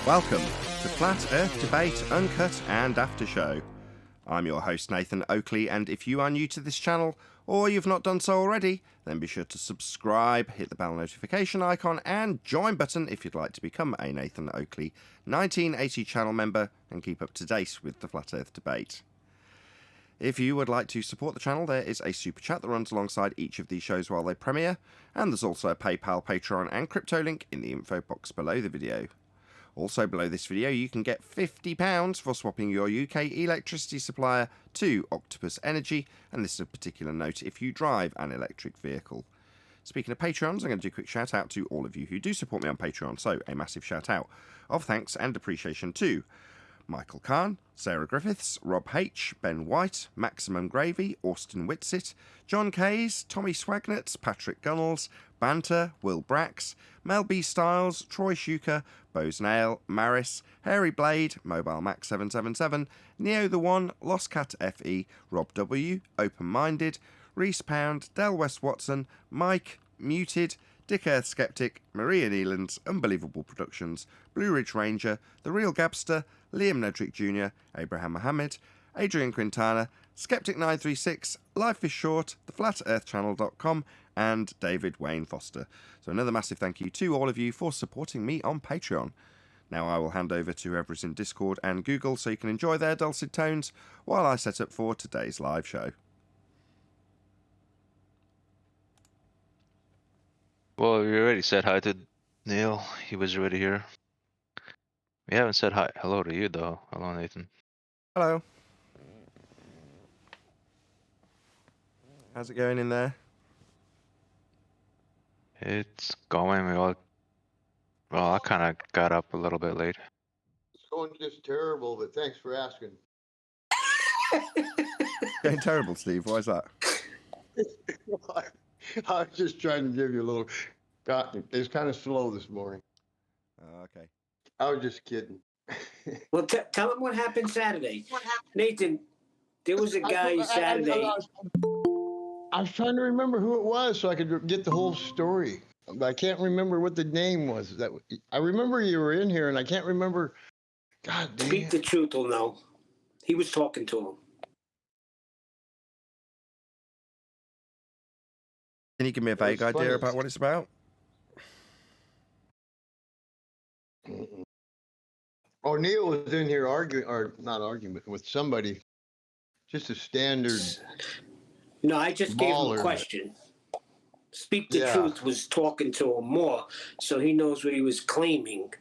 Welcome to Flat Earth Debate, Uncut and Aftershow. I'm your host Nathan Oakley, and if you are new to this channel, or you've not done so already, then be sure to subscribe, hit the bell notification icon and join button if you'd like to become a Nathan Oakley 1980 channel member and keep up to date with the Flat Earth Debate. If you would like to support the channel, there is a super chat that runs alongside each of these shows while they premiere, and there's also a PayPal, Patreon and crypto link in the info box below the video. Also below this video you can get £50 for swapping your UK electricity supplier to Octopus Energy, and this is a particular note if you drive an electric vehicle. Speaking of Patreons, I'm going to do a quick shout out to all of you who do support me on Patreon, so a massive shout out of thanks and appreciation to Michael Kahn, Sarah Griffiths, Rob H, Ben White, Maximum Gravy, Austin Whitsit, John Kays, Tommy Swagnett, Patrick Gunnels, Banter, Will Brax, Mel B Styles, Troy Shuker, Bose Nail, Maris, Hairy Blade, Mobile Max 777, Neo the One, Lost Cat FE, Rob W, Open Minded, Reese Pound, Del West Watson, Mike, Muted, Dick Earth Skeptic, Maria Nealands, Unbelievable Productions, Blue Ridge Ranger, The Real Gabster, Liam Nedrick Jr., Abraham Mohammed, Adrian Quintana, Skeptic936, Life is Short, theflatearthchannel.com, and David Wayne Foster. So another massive thank you to all of you for supporting me on Patreon. Now I will hand over to whoever is in Discord and Google so you can enjoy their dulcet tones while I set up for today's live show. Well, we already said hi to Neil. He was already here. We haven't said hello to you, though. Hello, Nathan. Hello. How's it going in there? It's going. I kind of got up a little bit late. It's going just terrible, but thanks for asking. Going terrible, Steve. Why is that? I was just trying to give you a little. It's kind of slow this morning. Okay. I was just kidding. Well, tell him what happened Saturday. Nathan, there was a guy Saturday. I was trying to remember who it was so I could get the whole story. But I can't remember what the name was. I remember you were in here, and I can't remember. God damn. Speak the truth or no. He was talking to him. Can you give me a vague idea about what it's about? Oh, Neil was in here arguing, or not arguing, but with somebody. Just a standard. No, I just gave him a Baller. question. Speak the Truth was talking to him more, so he knows what he was claiming.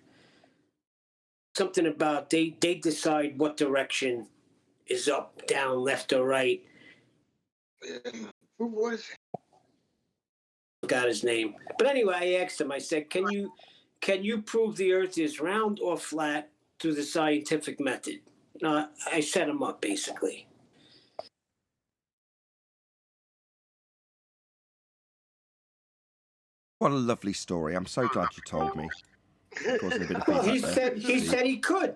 Something about they decide what direction is up, down, left, or right. Who was it? Forgot his name. But anyway, I asked him, I said, can you prove the earth is round or flat through the scientific method? I set him up, basically. What a lovely story. I'm so glad you told me. Causing a bit of Well, he feedback said he could.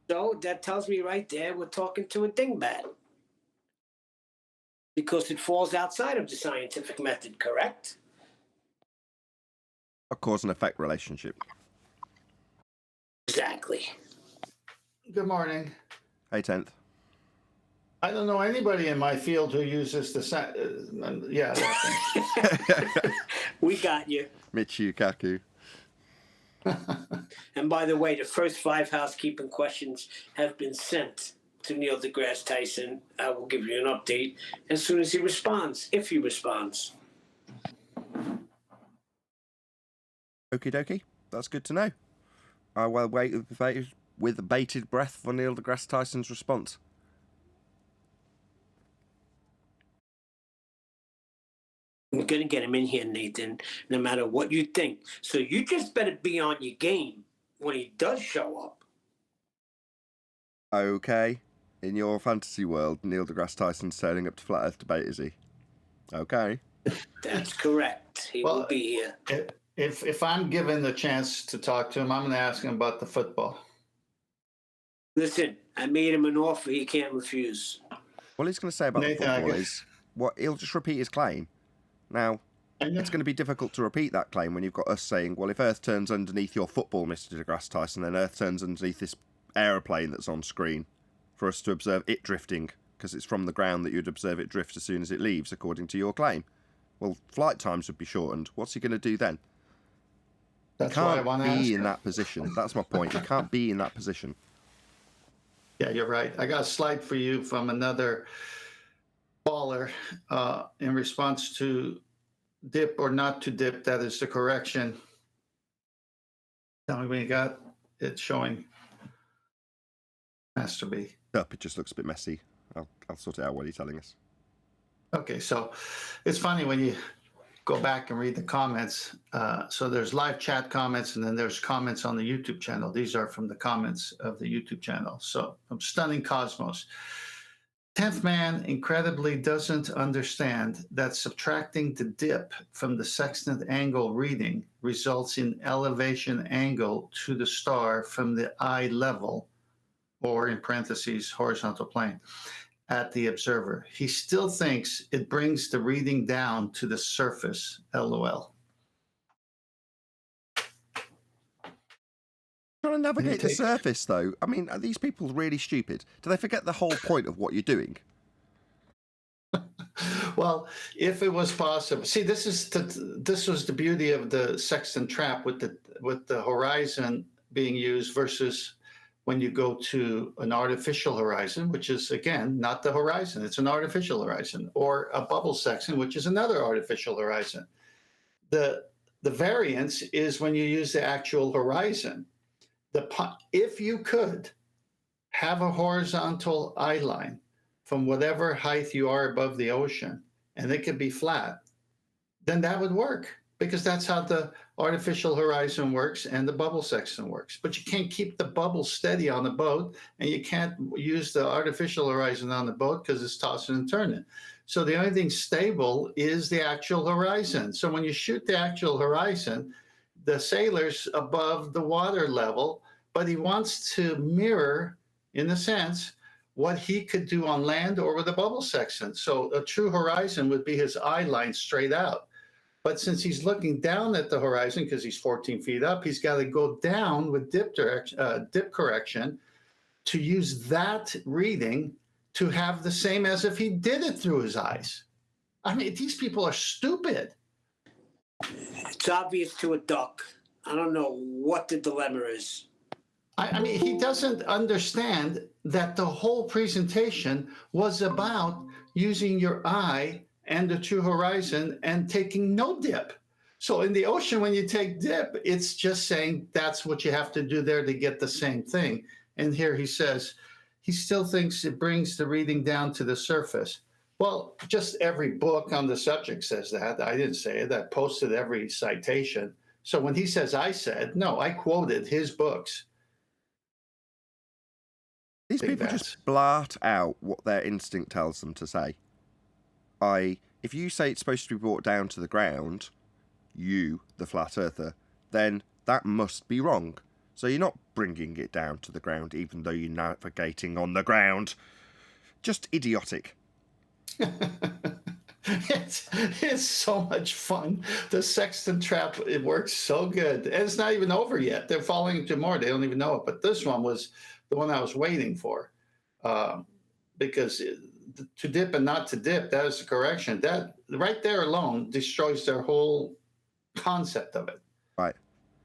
So that tells me right there we're talking to a dingbat. Because it falls outside of the scientific method, correct? A cause and effect relationship. Exactly. Good morning. Hey, 10th. I don't know anybody in my field who uses the that thing. We got you. Michio Kaku. And by the way, the first 5 housekeeping questions have been sent to Neil deGrasse Tyson. I will give you an update as soon as he responds, if he responds. Okie dokie. That's good to know. I will wait with bated breath for Neil deGrasse Tyson's response. We're going to get him in here, Nathan, no matter what you think. So you just better be on your game when he does show up. Okay. In your fantasy world, Neil deGrasse Tyson's turning up to Flat Earth Debate, is he? Okay. That's correct. He will be here. If I'm given the chance to talk to him, I'm going to ask him about the football. Listen, I made him an offer he can't refuse. What he's going to say about Nathan, the football is, he'll just repeat his claim. Now, it's going to be difficult to repeat that claim when you've got us saying, well, if Earth turns underneath your football, Mr. deGrasse Tyson, then Earth turns underneath this aeroplane that's on screen for us to observe it drifting, because it's from the ground that you'd observe it drift as soon as it leaves, according to your claim. Well, flight times would be shortened. What's he going to do then? That's He why I can't want to ask be you. in that position. That's my point. He can't be in that position. Yeah, you're right. I got a slide for you from another caller in response to dip or not to dip. That is the correction. Tell me when you got it showing. Has to be. It just looks a bit messy. I'll sort it out while you're telling us. Okay, so it's funny when you go back and read the comments. So there's live chat comments, and then there's comments on the YouTube channel. These are from the comments of the YouTube channel. So from Stunning Cosmos. 10th man incredibly doesn't understand that subtracting the dip from the sextant angle reading results in elevation angle to the star from the eye level, or in parentheses, horizontal plane, at the observer. He still thinks it brings the reading down to the surface, LOL. Trying to navigate the surface, though. I mean, are these people really stupid? Do they forget the whole point of what you're doing? Well, if it was possible, see, this was the beauty of the sextant trap with the horizon being used versus when you go to an artificial horizon, which is, again, not the horizon. It's an artificial horizon, or a bubble sextant, which is another artificial horizon. The variance is when you use the actual horizon. If you could have a horizontal eye line from whatever height you are above the ocean, and it could be flat, then that would work, because that's how the artificial horizon works and the bubble sextant works. But you can't keep the bubble steady on the boat, and you can't use the artificial horizon on the boat because it's tossing and turning. So the only thing stable is the actual horizon. So when you shoot the actual horizon, the sailor's above the water level, but he wants to mirror, in a sense, what he could do on land or with a bubble sextant. So a true horizon would be his eye line straight out. But since he's looking down at the horizon because he's 14 feet up, he's got to go down with dip correction to use that reading to have the same as if he did it through his eyes. I mean, these people are stupid. It's obvious to a duck. I don't know what the dilemma is. I mean, he doesn't understand that the whole presentation was about using your eye and the true horizon and taking no dip. So in the ocean, when you take dip, it's just saying that's what you have to do there to get the same thing. And here he says, he still thinks it brings the reading down to the surface. Well, just every book on the subject says that. I didn't say it. I posted every citation. So when he says I said, no, I quoted his books. These people just blurt out what their instinct tells them to say. If you say it's supposed to be brought down to the ground, you, the flat earther, then that must be wrong. So you're not bringing it down to the ground, even though you're navigating on the ground. Just idiotic. It's so much fun. The sextant trap, it works so good. And it's not even over yet. They're falling into more. They don't even know it. But this one was the one I was waiting for. Because to dip and not to dip, that is the correction. That right there alone destroys their whole concept of it. Right.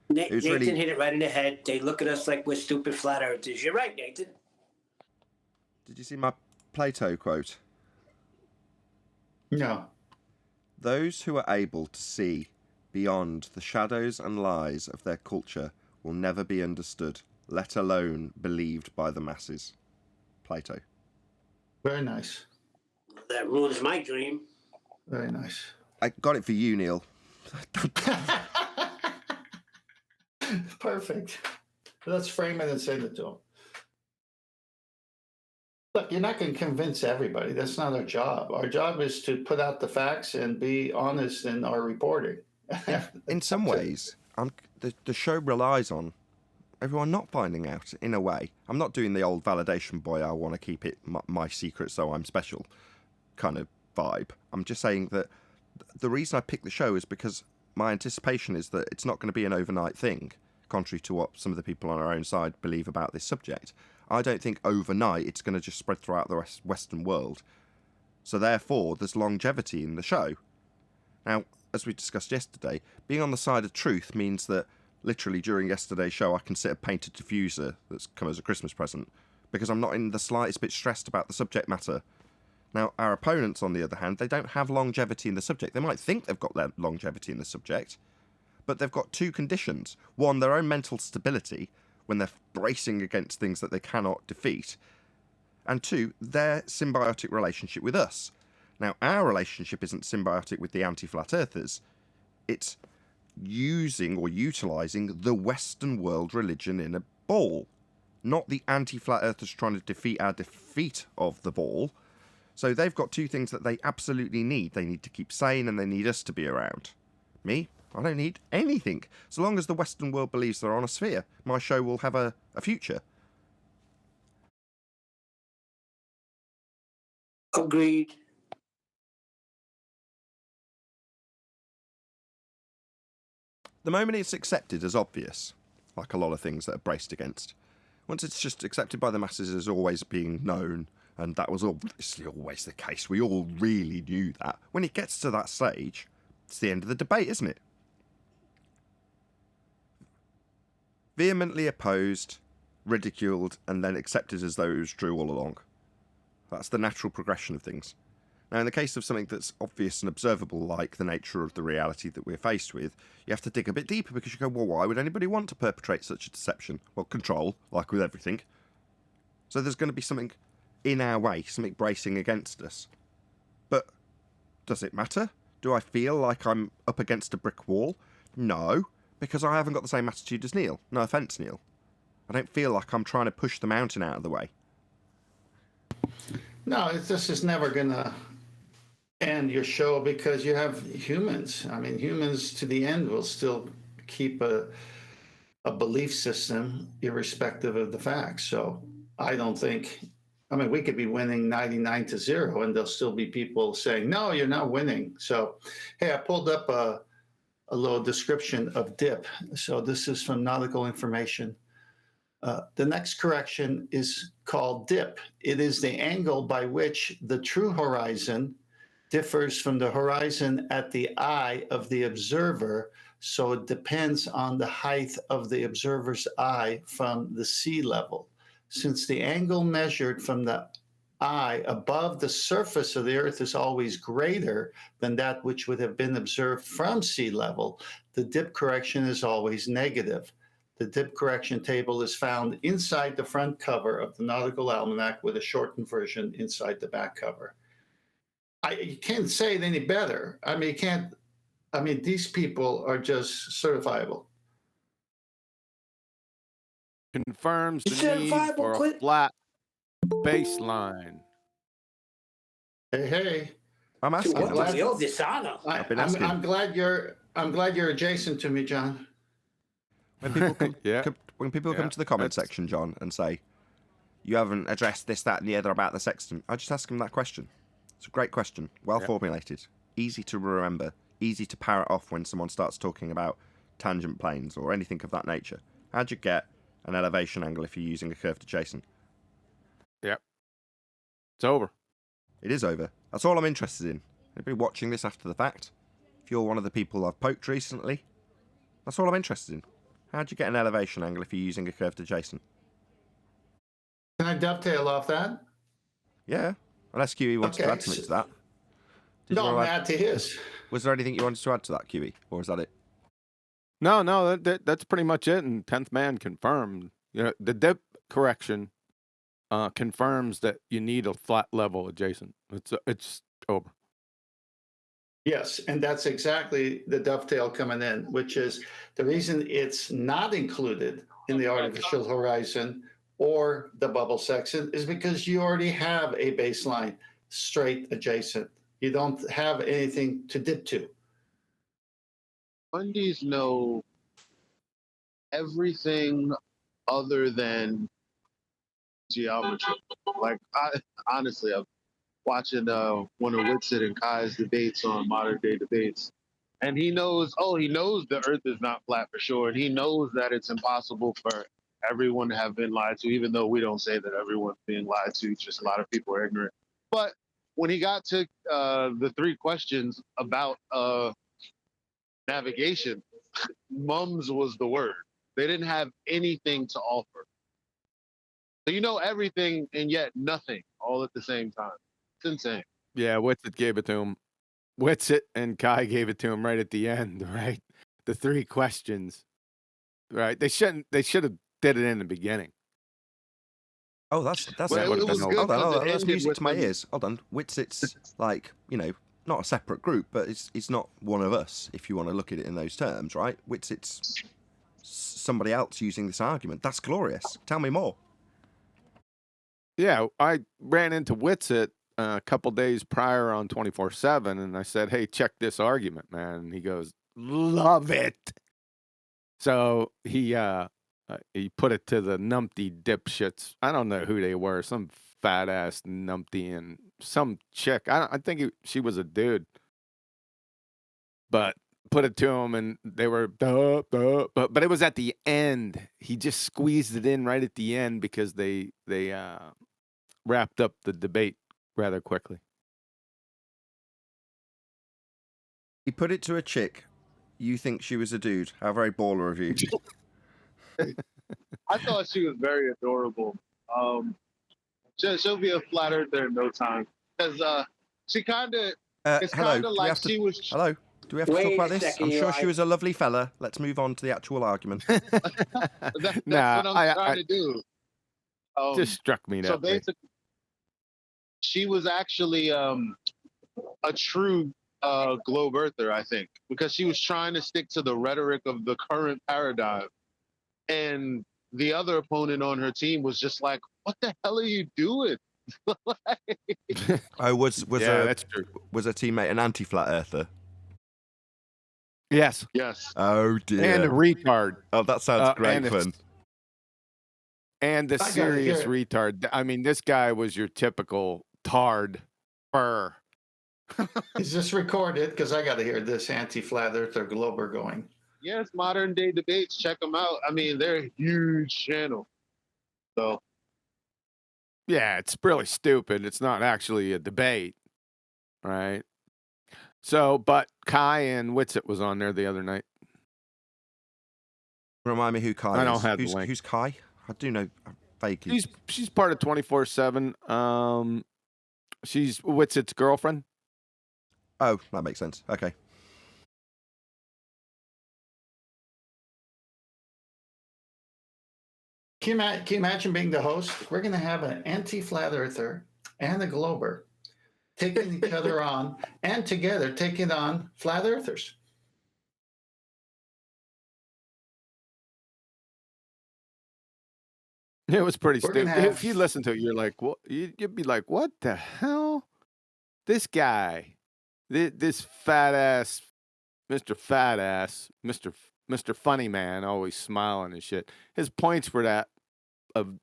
Nathan hit it right in the head. They look at us like we're stupid flat earthers. You're right, Nathan. Did you see my Plato quote? No. Those who are able to see beyond the shadows and lies of their culture will never be understood, let alone believed by the masses. Plato. Very nice. That ruins my dream. Very nice. I got it for you, Neil. Perfect. Let's frame it and send it to him. Look, you're not going to convince everybody. That's not our job. Our job is to put out the facts and be honest in our reporting. In some ways, the show relies on everyone not finding out, in a way. I'm not doing the old validation boy, I want to keep it my secret so I'm special kind of vibe. I'm just saying that the reason I picked the show is because my anticipation is that it's not going to be an overnight thing, contrary to what some of the people on our own side believe about this subject. I don't think overnight it's going to just spread throughout the Western world. So therefore, there's longevity in the show. Now, as we discussed yesterday, being on the side of truth means that literally during yesterday's show I can sit a painted diffuser that's come as a Christmas present, because I'm not in the slightest bit stressed about the subject matter. Now, our opponents, on the other hand, they don't have longevity in the subject. They might think they've got longevity in the subject, but they've got two conditions. One, their own mental stability, when they're bracing against things that they cannot defeat. And two, their symbiotic relationship with us. Now, our relationship isn't symbiotic with the anti-flat earthers. It's using or utilising the Western world religion in a ball. Not the anti-flat earthers trying to defeat our defeat of the ball. So they've got two things that they absolutely need. They need to keep sane and they need us to be around. Me? I don't need anything. So long as the Western world believes they're on a sphere, my show will have a future. Agreed. The moment it's accepted as obvious, like a lot of things that are braced against, once it's just accepted by the masses as always being known, and that was obviously always the case, we all really knew that, when it gets to that stage, it's the end of the debate, isn't it? Vehemently opposed, ridiculed, and then accepted as though it was true all along. That's the natural progression of things. Now, in the case of something that's obvious and observable, like the nature of the reality that we're faced with, you have to dig a bit deeper because you go, well, why would anybody want to perpetrate such a deception? Well, control, like with everything. So there's going to be something in our way, something bracing against us. But does it matter? Do I feel like I'm up against a brick wall? No, because I haven't got the same attitude as Neil. No offence, Neil. I don't feel like I'm trying to push the mountain out of the way. No, this is never going to end your show because you have humans. I mean, humans to the end will still keep a belief system irrespective of the facts. So I don't think, I mean, we could be winning 99-0 and there'll still be people saying, no, you're not winning. So, hey, I pulled up a little description of dip. So this is from Nautical Information. The next correction is called dip. It is the angle by which the true horizon differs from the horizon at the eye of the observer, so it depends on the height of the observer's eye from the sea level. Since the angle measured from the eye above the surface of the Earth is always greater than that which would have been observed from sea level, the dip correction is always negative. The dip correction table is found inside the front cover of the Nautical Almanac with a shortened version inside the back cover. You can't say it any better. I mean, these people are just certifiable. Confirms the need Certifiable, for a Clint? flat baseline. Hey, I'm To asking. what degree of dishonor? I've been asking. I'm glad you're adjacent to me, John. When people come, Yeah. when people come to the comment section, John, and say, you haven't addressed this, that, and the other about the Sextant, I just ask them that question. It's a great question, well formulated, easy to remember, easy to parrot off when someone starts talking about tangent planes or anything of that nature. How'd you get an elevation angle if you're using a curved adjacent? Yep. It's over. It is over. That's all I'm interested in. Anybody watching this after the fact? If you're one of the people I've poked recently, that's all I'm interested in. How'd you get an elevation angle if you're using a curved adjacent? Can I dovetail off that? Yeah, unless QE wants to add something to that. No, I'm add to his. Was there anything you wanted to add to that, QE? Or is that it? No, that's pretty much it. And 10th man confirmed. You know, the dip correction confirms that you need a flat level adjacent. It's over. Yes, and that's exactly the dovetail coming in, which is the reason it's not included in the artificial horizon or the bubble section is because you already have a baseline straight adjacent. You don't have anything to dip to. Bundy's know everything other than geometry. Like, honestly, watching one of Whitsitt and Kai's debates on Modern Day Debates. And he knows the earth is not flat for sure. And he knows that it's impossible for everyone to have been lied to, even though we don't say that everyone's being lied to. It's just a lot of people are ignorant. But when he got to the 3 questions about navigation, mums was the word. They didn't have anything to offer. So you know everything and yet nothing all at the same time. It's insane. Yeah, Whitsitt gave it to him. Whitsitt and Kai gave it to him right at the end, right? The 3 questions, right? They should have did it in the beginning. Oh, that's Well, it was good hold on, because it that's ended music with to my them- ears. Hold on, Whitsitt's like, you know, not a separate group, but it's not one of us if you want to look at it in those terms, right? Whitsitt's somebody else using this argument. That's glorious. Tell me more. Yeah, I ran into Whitsitt a couple days prior on 24/7, and I said, "Hey, check this argument, man." And he goes, "Love it." So he put it to the numpty dipshits. I don't know who they were. Some fat ass numpty and some chick. I think she was a dude, but put it to him, and they were but it was at the end. He just squeezed it in right at the end because they wrapped up the debate rather quickly. He put it to a chick. You think she was a dude. How very baller of you. I thought she was very adorable. She'll be a flat earther in no time. Because she kind of, it's hello. kind of like she was. Hello. Do we have to talk Wait about a this? second, I'm sure Eli. she was a lovely fella. Let's move on to the actual argument. That's Nah, what I'm trying to do. Just struck me So that way. basically, she was actually a true globe earther, I think, because she was trying to stick to the rhetoric of the current paradigm. And the other opponent on her team was just like, what the hell are you doing? Oh, was Yeah, a that's true. was a teammate an anti-flat earther? Yes, Yes. Oh dear. and a retard. Oh, that sounds great and fun. And the gotta serious hear retard. I mean, this guy was your typical tard fur. Is this recorded? Because I got to hear this anti-flat earther Glober going. Yes, Modern Day Debates. Check them out. I mean, they're a huge channel. So Yeah, it's really stupid. It's not actually a debate, right? So, but Kai and Whitsitt was on there the other night. Remind me who Kai I is. don't have the link. Who's Kai? I do know vaguely. She's part of 24/7. She's Whitsitt's girlfriend. Oh, that makes sense. Okay. Can you imagine being the host? We're going to have an anti-flat earther and a Glober taking each other on, and together taking on flat earthers. It was pretty We're gonna stupid. have- If you listen to it, you're like, what? You'd be like, what the hell? This guy, this fat ass, Mr. Fat Ass, Mr. Funny Man, always smiling and shit. His points were that of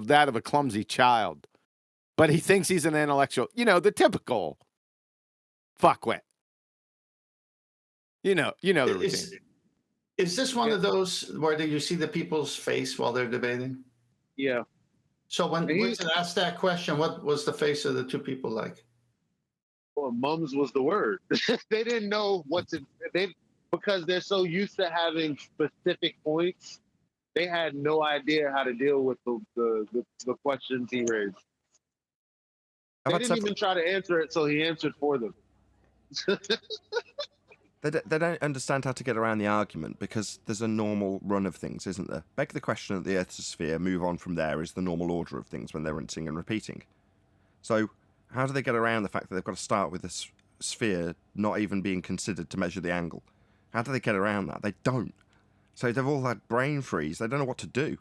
that of a clumsy child, but he thinks he's an intellectual. You know, the typical fuckwit. You know the routine. Is this one of those where you see the people's face while they're debating? yeah. So when Whitsitt asked that question, what was the face of the two people like? Well, mums was the word. They didn't know what to because they're so used to having specific points. They had no idea how to deal with the questions he raised. They didn't even try to answer it, so he answered for them. They don't understand how to get around the argument because there's a normal run of things, isn't there? Beg the question at the Earth's a sphere, move on from there is the normal order of things when they're rinsing and repeating. So how do they get around the fact that they've got to start with a sphere not even being considered to measure the angle? How do they get around that? They don't. So they've all had brain freeze. They don't know what to do.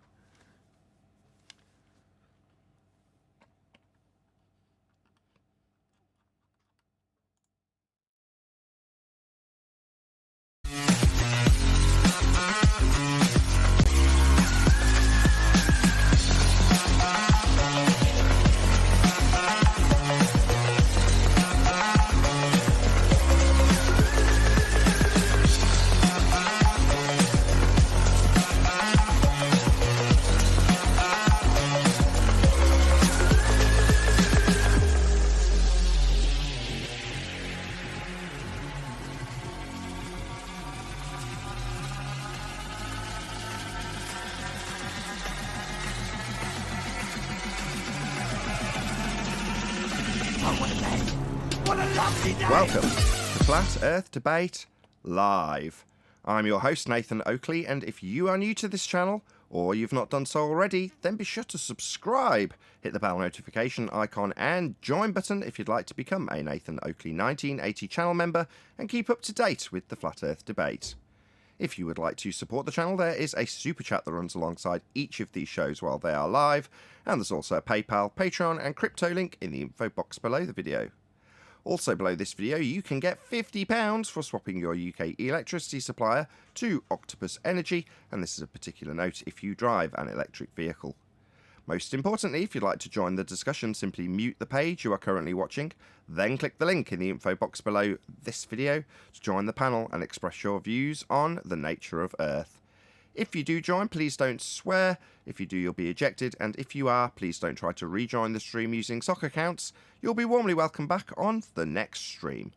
Welcome to Flat Earth Debate Live. I'm your host, Nathan Oakley, and if you are new to this channel, or you've not done so already, then be sure to subscribe, hit the bell notification icon and join button if you'd like to become a Nathan Oakley 1980 channel member and keep up to date with the Flat Earth Debate. If you would like to support the channel, there is a super chat that runs alongside each of these shows while they are live, and there's also a PayPal, Patreon and crypto link in the info box below the video. Also below this video, you can get £50 for swapping your UK electricity supplier to Octopus Energy, and this is a particular note if you drive an electric vehicle. Most importantly, if you'd like to join the discussion, simply mute the page you are currently watching, then click the link in the info box below this video to join the panel and express your views on the nature of Earth. If you do join, please don't swear. If you do, you'll be ejected. And if you are, please don't try to rejoin the stream using sock accounts. You'll be warmly welcomed back on the next stream.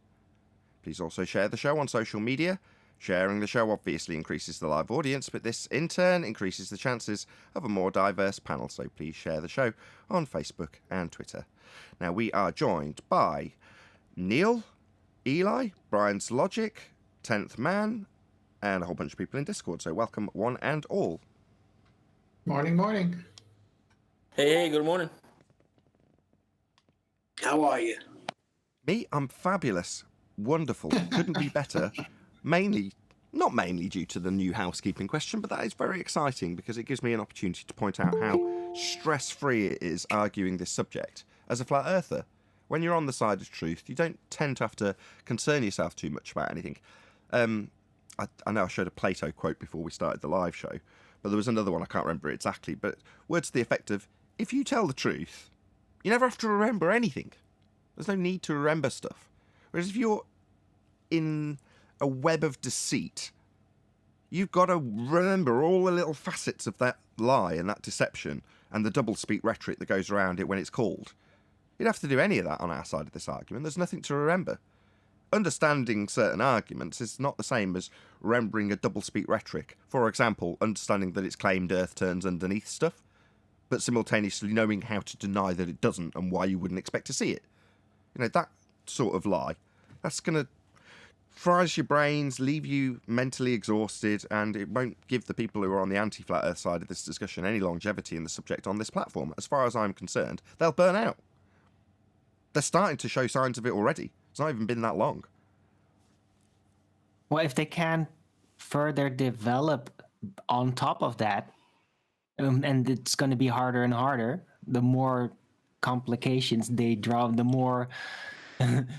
Please also share the show on social media. Sharing the show obviously increases the live audience, but this in turn increases the chances of a more diverse panel. So please share the show on Facebook and Twitter. Now we are joined by Neil, Eli, Brian's Logic, 10th Man, and a whole bunch of people in Discord, so welcome one and all. Morning. Hey, good morning. How are you? Me, I'm fabulous, wonderful, couldn't be better. Not mainly due to the new housekeeping question, but that is very exciting because it gives me an opportunity to point out how stress-free it is arguing this subject. As a flat earther, when you're on the side of truth, you don't tend to have to concern yourself too much about anything. I know I showed a Plato quote before we started the live show, but there was another one, I can't remember exactly, but words to the effect of, if you tell the truth, you never have to remember anything. There's no need to remember stuff. Whereas if you're in a web of deceit, you've got to remember all the little facets of that lie and that deception and the double-speak rhetoric that goes around it when it's called. You don't have to do any of that on our side of this argument. There's nothing to remember. Understanding certain arguments is not the same as remembering a double-speak rhetoric. For example, understanding that it's claimed Earth turns underneath stuff, but simultaneously knowing how to deny that it doesn't and why you wouldn't expect to see it. You know, that sort of lie, that's going to fries your brains, leave you mentally exhausted, and it won't give the people who are on the anti-flat Earth side of this discussion any longevity in the subject on this platform. As far as I'm concerned, they'll burn out. They're starting to show signs of it already. It's not even been that long. Well, if they can further develop on top of that, and it's going to be harder and harder, the more complications they draw, the more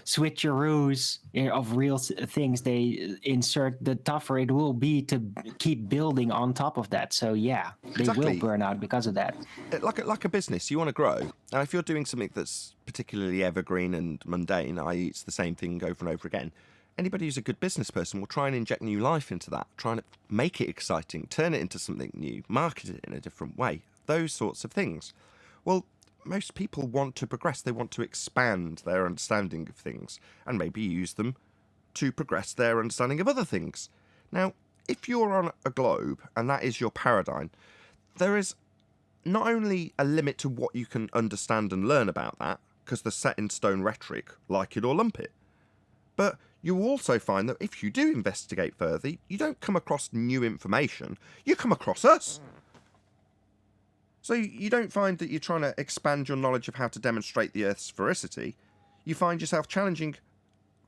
switcheroos of real things they insert, the tougher it will be to keep building on top of that. So yeah, they Exactly. will burn out because of that. Like a business, you want to grow. And if you're doing something that's particularly evergreen and mundane, i.e. it's the same thing over and over again, anybody who's a good business person will try and inject new life into that, try and make it exciting, turn it into something new, market it in a different way, those sorts of things. Well, most people want to progress. They want to expand their understanding of things and maybe use them to progress their understanding of other things. Now, if you're on a globe and that is your paradigm, there is not only a limit to what you can understand and learn about that, because the set-in-stone rhetoric, like it or lump it, but you also find that if you do investigate further, you don't come across new information, you come across us. So you don't find that you're trying to expand your knowledge of how to demonstrate the Earth's sphericity. You find yourself challenging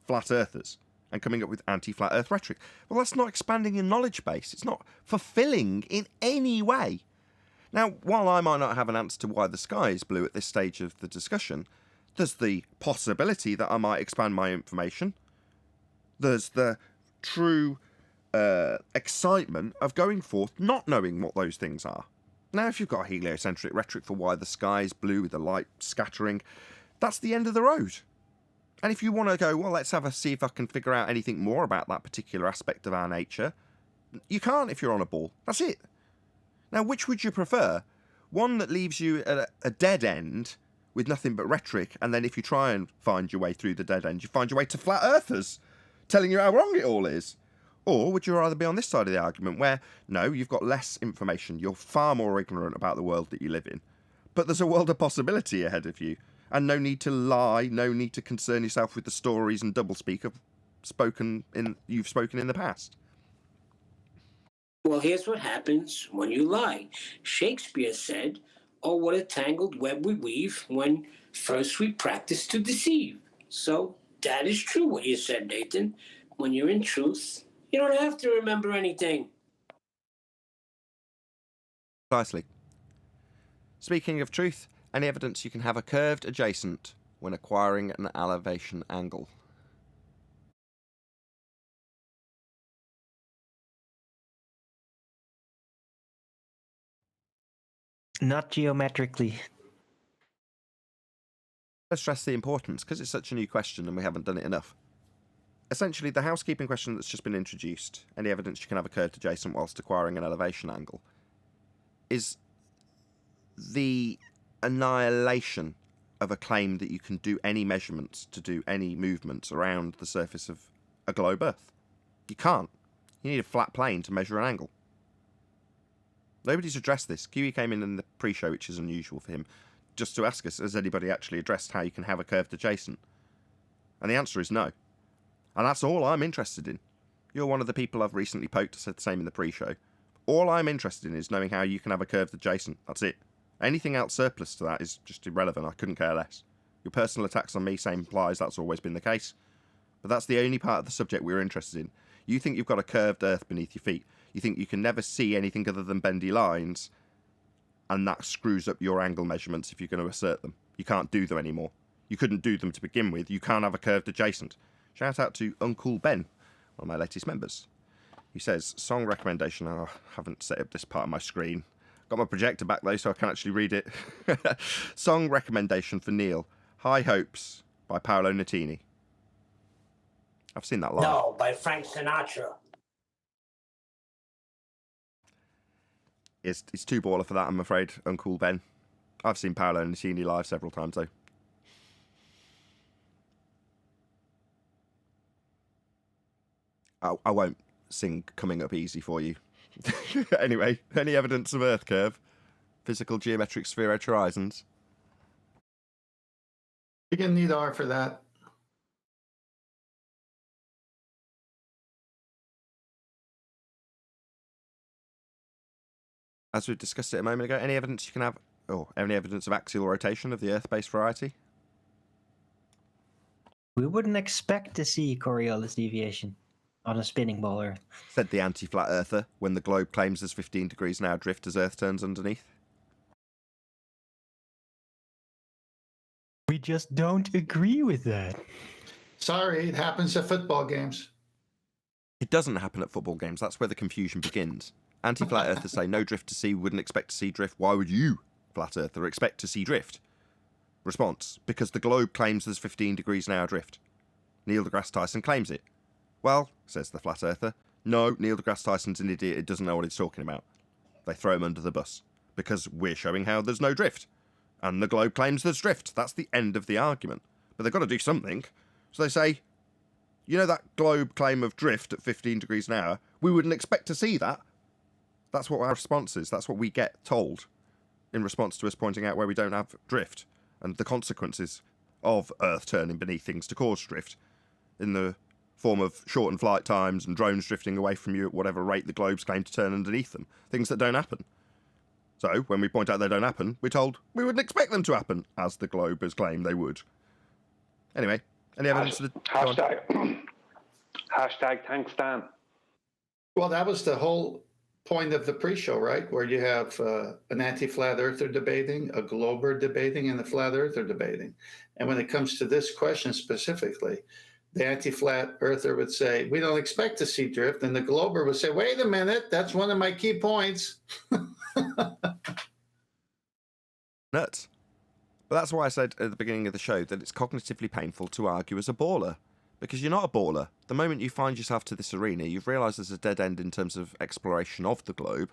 flat earthers and coming up with anti-flat Earth rhetoric. Well, that's not expanding your knowledge base. It's not fulfilling in any way. Now, while I might not have an answer to why the sky is blue at this stage of the discussion, there's the possibility that I might expand my information. There's the true excitement of going forth not knowing what those things are. Now, if you've got a heliocentric rhetoric for why the sky is blue with the light scattering, that's the end of the road. And if you want to go, well, let's see if I can figure out anything more about that particular aspect of our nature, you can't if you're on a ball. That's it. Now, which would you prefer? One that leaves you at a dead end with nothing but rhetoric, and then if you try and find your way through the dead end, you find your way to flat earthers telling you how wrong it all is? Or would you rather be on this side of the argument where, no, you've got less information, you're far more ignorant about the world that you live in, but there's a world of possibility ahead of you, And no need to lie, no need to concern yourself with the stories and doublespeak you've spoken in the past. Well, here's what happens when you lie. Shakespeare said, "Oh, what a tangled web we weave when first we practice to deceive." So that is true what you said, Nathan. When you're in truth, you don't have to remember anything. Precisely. Speaking of truth, any evidence you can have a curved adjacent when acquiring an elevation angle? Not geometrically. Let's stress the importance, because it's such a new question and we haven't done it enough. Essentially, the housekeeping question that's just been introduced, any evidence you can have a curved adjacent whilst acquiring an elevation angle, is the annihilation of a claim that you can do any measurements to do any movements around the surface of a globe Earth. You can't. You need a flat plane to measure an angle. Nobody's addressed this. Kiwi came in the pre-show, which is unusual for him, just to ask us, has anybody actually addressed how you can have a curved adjacent? And the answer is no. And that's all I'm interested in. You're one of the people I've recently poked. I said the same in the pre-show. All I'm interested in is knowing how you can have a curved adjacent. That's it. Anything else surplus to that is just irrelevant. I couldn't care less. Your personal attacks on me, same implies that's always been the case. But that's the only part of the subject we're interested in. You think you've got a curved Earth beneath your feet. You think you can never see anything other than bendy lines, and that screws up your angle measurements if you're going to assert them. You can't do them anymore. You couldn't do them to begin with. You can't have a curved adjacent. Shout out to Uncle Ben, one of my latest members. He says, song recommendation. Oh, I haven't set up this part of my screen. Got my projector back though, so I can actually read it. Song recommendation for Neil. High Hopes by Paolo Nutini. I've seen that live. No, by Frank Sinatra. It's too baller for that, I'm afraid, Uncle Ben. I've seen Paolo Nutini live several times though. I won't sing Coming Up Easy for you. Anyway, any evidence of Earth curve? Physical geometric spheroid horizons? You're going to need R for that. As we discussed it a moment ago, any evidence you can have, any evidence of axial rotation of the Earth-based variety? We wouldn't expect to see Coriolis deviation on a spinning ball Earth. Said the anti-flat earther when the globe claims there's 15 degrees an hour drift as Earth turns underneath. We just don't agree with that. Sorry, it happens at football games. It doesn't happen at football games. That's where the confusion begins. Anti-flat earthers say no drift to see, wouldn't expect to see drift. Why would you, flat earther, expect to see drift? Response, because the globe claims there's 15 degrees an hour drift. Neil deGrasse Tyson claims it. Well, says the flat earther, no, Neil deGrasse Tyson's an idiot, he doesn't know what he's talking about. They throw him under the bus, because we're showing how there's no drift. And the globe claims there's drift. That's the end of the argument. But they've got to do something. So they say, you know that globe claim of drift at 15 degrees an hour? We wouldn't expect to see that. That's what our response is. That's what we get told in response to us pointing out where we don't have drift and the consequences of Earth turning beneath things to cause drift in the form of shortened flight times and drones drifting away from you at whatever rate the globes claim to turn underneath them. Things that don't happen. So, when we point out they don't happen, we're told we wouldn't expect them to happen, as the globe has claimed they would. Anyway, any evidence for the... Hashtag thanks, Dan. Well, that was the whole point of the pre-show, right? Where you have an anti-flat earther debating, a glober debating, and a flat earther debating. And when it comes to this question specifically, the anti-flat earther would say, we don't expect to see drift. And the glober would say, wait a minute, that's one of my key points. Nuts. But that's why I said at the beginning of the show that it's cognitively painful to argue as a baller. Because you're not a baller. The moment you find yourself to this arena, you've realised there's a dead end in terms of exploration of the globe.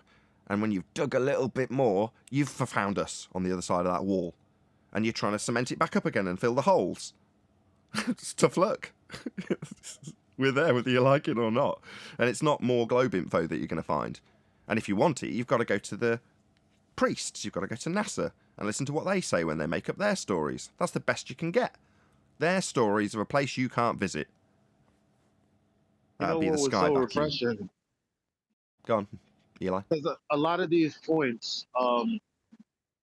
And when you've dug a little bit more, you've found us on the other side of that wall. And you're trying to cement it back up again and fill the holes. It's tough luck. We're there whether you like it or not. And it's not more globe info that you're going to find. And if you want it, you've got to go to the priests. You've got to go to NASA and listen to what they say when they make up their stories. That's the best you can get. Their stories of a place you can't visit. That would be the what was sky so vacuum. refreshing? Go on, Eli. Because a lot of these points,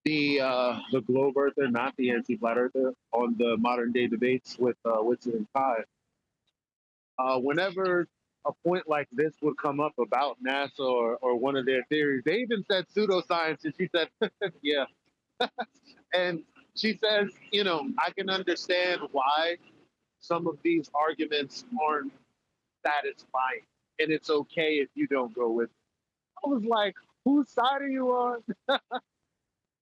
the globe earther, not the anti-flat earther, on the modern day debates with Whitson and Kai, whenever a point like this would come up about NASA or one of their theories, they even said pseudoscience, and she said, yeah. And she says, I can understand why some of these arguments aren't satisfying, and it's okay if you don't go with it. I was like, whose side are you on? So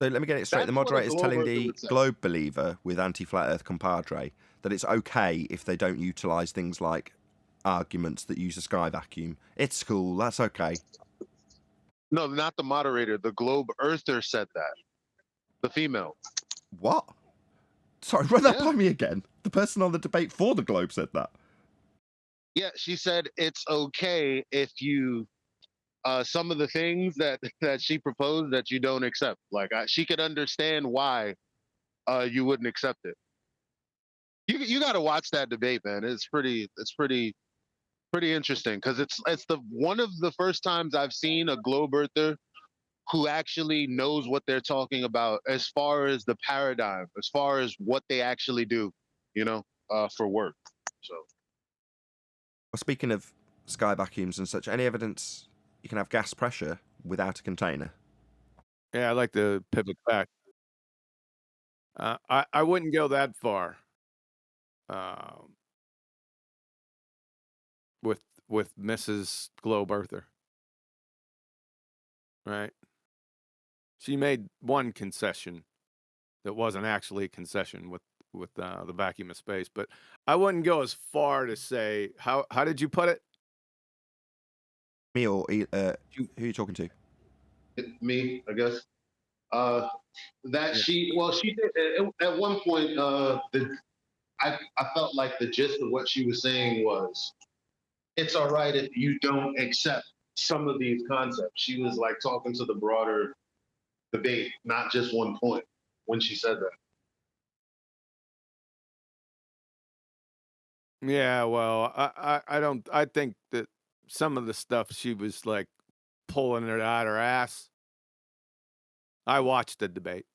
let me get it straight. The That's what a moderator's telling globe the earther would say. globe believer with anti-flat earth compadre that it's okay if they don't utilise things like arguments that use a sky vacuum. It's cool, that's okay. No, not the moderator. The globe earther said that. The female. What? Sorry, run that Yeah. by me again. The person on the debate for the globe said that. Yeah, she said it's okay if you some of the things that she proposed that you don't accept. Like she could understand why you wouldn't accept it. You got to watch that debate, man. It's pretty interesting because it's the one of the first times I've seen a globe earther who actually knows what they're talking about as far as the paradigm, as far as what they actually do, for work. So. Well, speaking of sky vacuums and such, any evidence you can have gas pressure without a container? Yeah, I'd like to pivot back. I wouldn't go that far. With Mrs. Globe Earther, right? She made one concession that wasn't actually a concession with the vacuum of space, but I wouldn't go as far to say how did you put it? Me or who are you talking to? Me, I guess. She did at one point. I felt like the gist of what she was saying was, it's all right if you don't accept some of these concepts. She was like talking to the broader debate, not just one point when she said that. Yeah, well, I think that some of the stuff she was like pulling it out her ass. I watched the debate.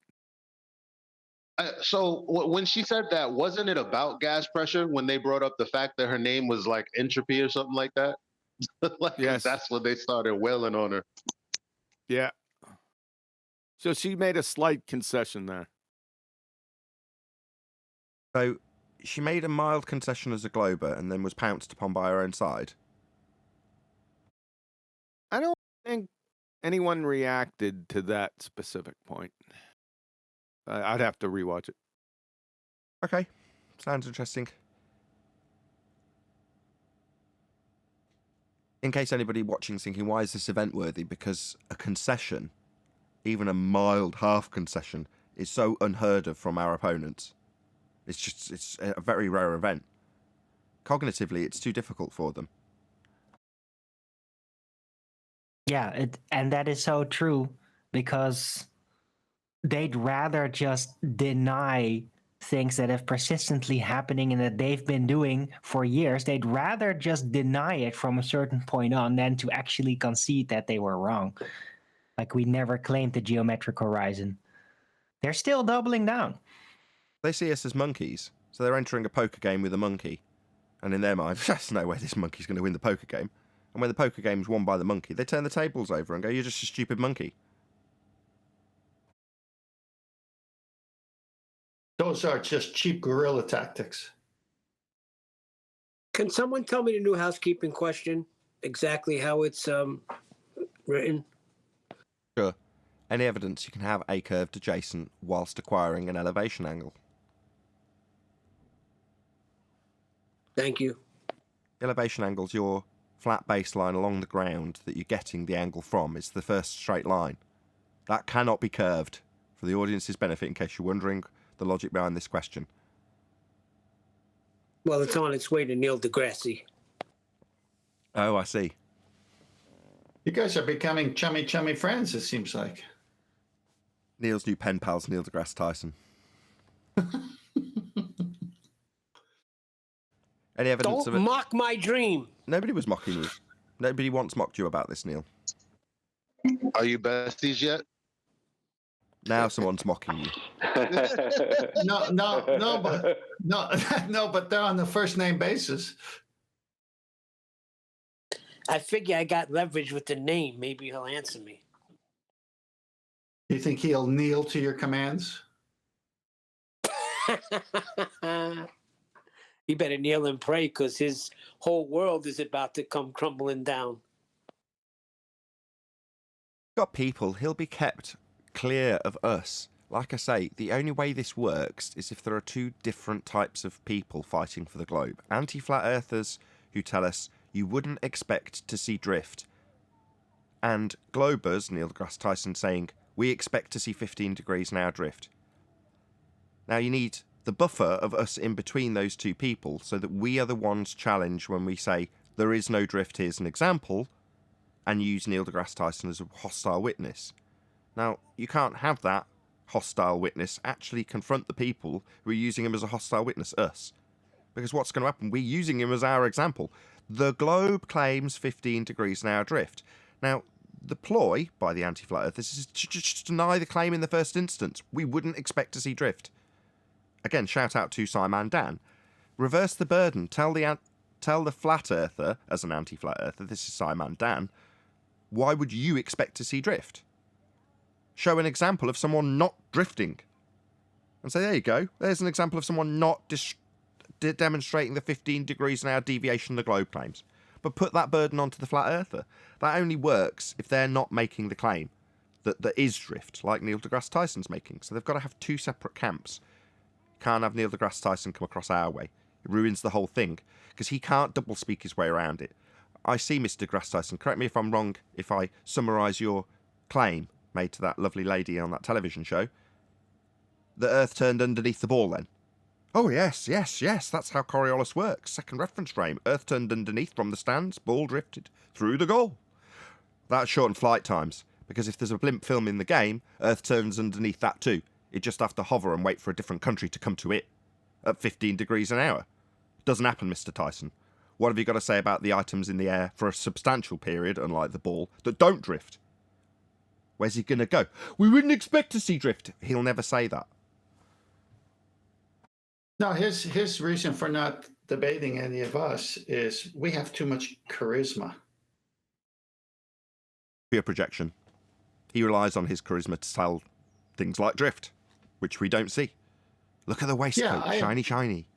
So when she said that, wasn't it about gas pressure when they brought up the fact that her name was like Entropy or something like that? Yes. That's when they started wailing on her. Yeah. So she made a slight concession there. So she made a mild concession as a glober and then was pounced upon by her own side. I don't think anyone reacted to that specific point. I'd have to rewatch it. Okay, sounds interesting. In case anybody watching is thinking, why is this event worthy? Because a concession, even a mild half concession, is so unheard of from our opponents. It's a very rare event. Cognitively, it's too difficult for them. Yeah, and that is so true because they'd rather just deny things that have persistently happening and that they've been doing for years. They'd rather just deny it from a certain point on than to actually concede that they were wrong. Like we never claimed the geometric horizon. They're still doubling down. They see us as monkeys, so they're entering a poker game with a monkey. And in their mind, there's no way this monkey's going to win the poker game. And when the poker game's won by the monkey, they turn the tables over and go, you're just a stupid monkey. Those are just cheap guerrilla tactics. Can someone tell me the new housekeeping question? Exactly how it's written? Sure. Any evidence you can have a curved adjacent whilst acquiring an elevation angle? Thank you. The elevation angle's your flat baseline along the ground that you're getting the angle from. It's the first straight line. That cannot be curved. For the audience's benefit, in case you're wondering the logic behind this question. Well, it's on its way to Neil deGrasse. Oh, I see. You guys are becoming chummy friends, it seems like. Neil's new pen pal's Neil deGrasse Tyson. Any evidence Don't of it? mock my dream. Nobody was mocking you. Nobody once mocked you about this, Neil. Are you besties yet? Now someone's mocking you. No, but they're on the first name basis. I figure I got leverage with the name. Maybe he'll answer me. You think he'll kneel to your commands? He better kneel and pray because his whole world is about to come crumbling down. Got people, he'll be kept clear of us. Like I say, the only way this works is if there are two different types of people fighting for the globe. Anti-flat earthers who tell us you wouldn't expect to see drift. And globers, Neil deGrasse Tyson, saying we expect to see 15 degrees an hour drift. Now you need the buffer of us in between those two people so that we are the ones challenged when we say there is no drift, here's an example, and use Neil deGrasse Tyson as a hostile witness. Now, you can't have that hostile witness actually confront the people who are using him as a hostile witness, us. Because what's going to happen? We're using him as our example. The globe claims 15 degrees an hour drift. Now, the ploy by the anti-flat earthers is to just deny the claim in the first instance. We wouldn't expect to see drift. Again, shout out to Simon Dan. Reverse the burden. Tell the flat earther, as an anti-flat earther, this is Simon Dan, why would you expect to see drift? Show an example of someone not drifting. And say, there you go. There's an example of someone not demonstrating the 15 degrees an hour deviation the globe claims. But put that burden onto the flat earther. That only works if they're not making the claim that there is drift, like Neil deGrasse Tyson's making. So they've got to have two separate camps. Can't have Neil deGrasse Tyson come across our way. It ruins the whole thing, because he can't double-speak his way around it. I see, Mr. deGrasse Tyson, correct me if I'm wrong if I summarise your claim made to that lovely lady on that television show. The Earth turned underneath the ball then. Oh, yes, that's how Coriolis works. Second reference frame. Earth turned underneath from the stands, ball drifted through the goal. That shortened flight times, because if there's a blimp film in the game, Earth turns underneath that too. It just have to hover and wait for a different country to come to it at 15 degrees an hour. Doesn't happen, Mr. Tyson. What have you got to say about the items in the air for a substantial period, unlike the ball, that don't drift? Where's he going to go? We wouldn't expect to see drift. He'll never say that. No, his reason for not debating any of us is we have too much charisma. Pure projection. He relies on his charisma to tell things like drift, which we don't see. Look at the waistcoat, shiny, shiny.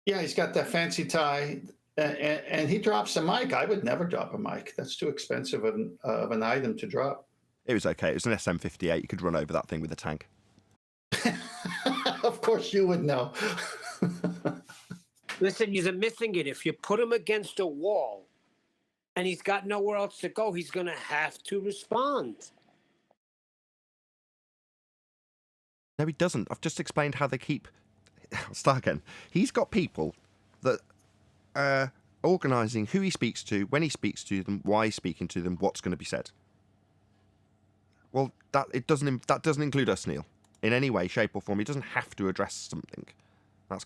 Yeah, he's got that fancy tie, and he drops a mic. I would never drop a mic. That's too expensive of an item to drop. It was okay. It was an SM58. You could run over that thing with a tank. Of course you would know. Listen, you're missing it. If you put him against a wall and he's got nowhere else to go, he's going to have to respond. No, he doesn't. I've just explained how they keep... I'll start again. He's got people that are organising who he speaks to, when he speaks to them, why he's speaking to them, what's going to be said. Well, that doesn't include us, Neil. In any way, shape or form. He doesn't have to address something. That's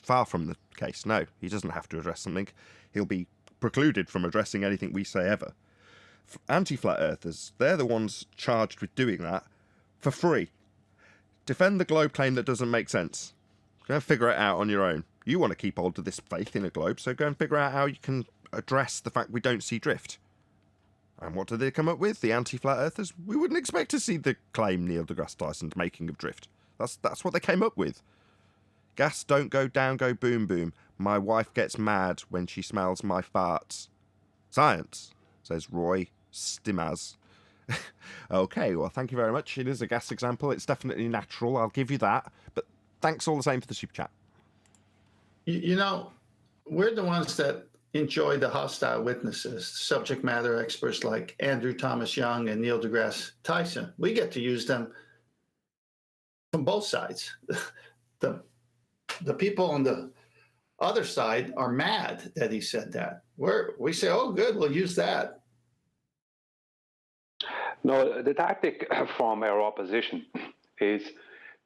far from the case. No, he doesn't have to address something. He'll be precluded from addressing anything we say ever. Anti-flat earthers, they're the ones charged with doing that for free. Defend the globe claim that doesn't make sense. Go and figure it out on your own. You want to keep hold of this faith in a globe, so go and figure out how you can address the fact we don't see drift. And what did they come up with? The anti-flat earthers? We wouldn't expect to see the claim Neil deGrasse Tyson's making of drift. That's what they came up with. Gas don't go down, go boom boom. My wife gets mad when she smells my farts. Science, says Roy Stimaz. Okay, well, thank you very much. It is a gas example. It's definitely natural. I'll give you that. But thanks all the same for the super chat. You know, we're the ones that enjoy the hostile witnesses, subject matter experts like Andrew Thomas Young and Neil deGrasse Tyson. We get to use them from both sides. The people on the other side are mad that he said that. We say, oh, good, we'll use that. No, the tactic from our opposition is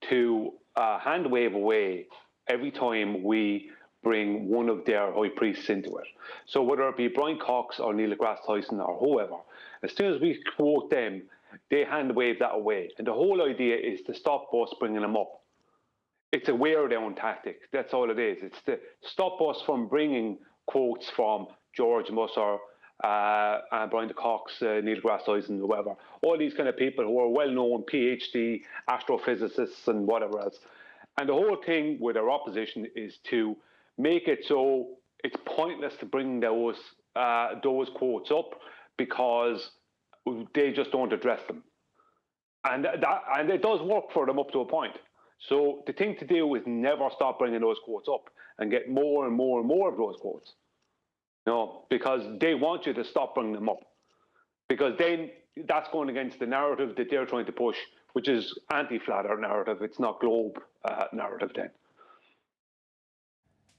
to hand wave away every time we bring one of their high priests into it. So whether it be Brian Cox or Neil deGrasse Tyson or whoever, as soon as we quote them, they hand wave that away. And the whole idea is to stop us bringing them up. It's a wear down tactic. That's all it is. It's to stop us from bringing quotes from George Musser, Brian Cox, Neil deGrasse Tyson, whoever. All these kind of people who are well-known PhD astrophysicists and whatever else. And the whole thing with our opposition is to make it so it's pointless to bring those quotes up because they just don't address them. And it does work for them up to a point. So the thing to do is never stop bringing those quotes up and get more and more and more of those quotes. No, because they want you to stop bringing them up. Because then that's going against the narrative that they're trying to push, which is anti-flat earth narrative. It's not globe narrative then.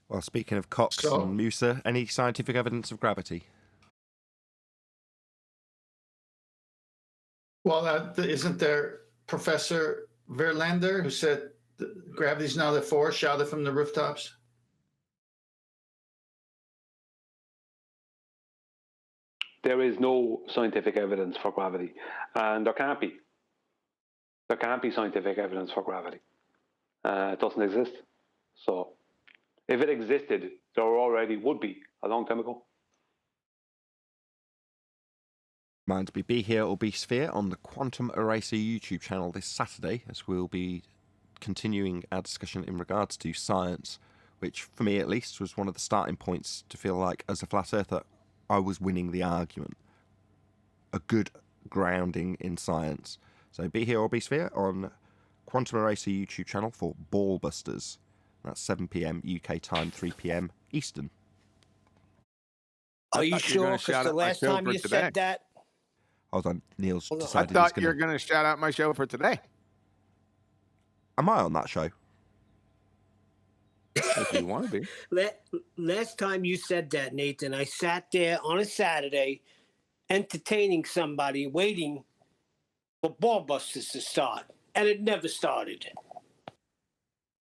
Well, speaking of Cox and Musa, any scientific evidence of gravity? Well, isn't there Professor Verlander who said gravity's not a force, shouted from the rooftops? There is no scientific evidence for gravity, and there can't be. There can't be scientific evidence for gravity. It doesn't exist. So if it existed, there already would be a long time ago. Mind to be here or be sphere on the Quantum Eraser YouTube channel this Saturday, as we'll be continuing our discussion in regards to science, which for me at least was one of the starting points to feel like as a flat earther I was winning the argument. A good grounding in science. So be here or be sphere on Quantum Eraser YouTube channel for Ball Busters. That's 7 p.m. UK time, 3 p.m. Eastern. Are you sure? Because the last time you said that... Hold on, Neil's I decided thought you were going to shout out my show for today. Am I on that show? If you want to be. Last time you said that, Nathan, I sat there on a Saturday entertaining somebody, waiting for Ball Busters to start, and it never started.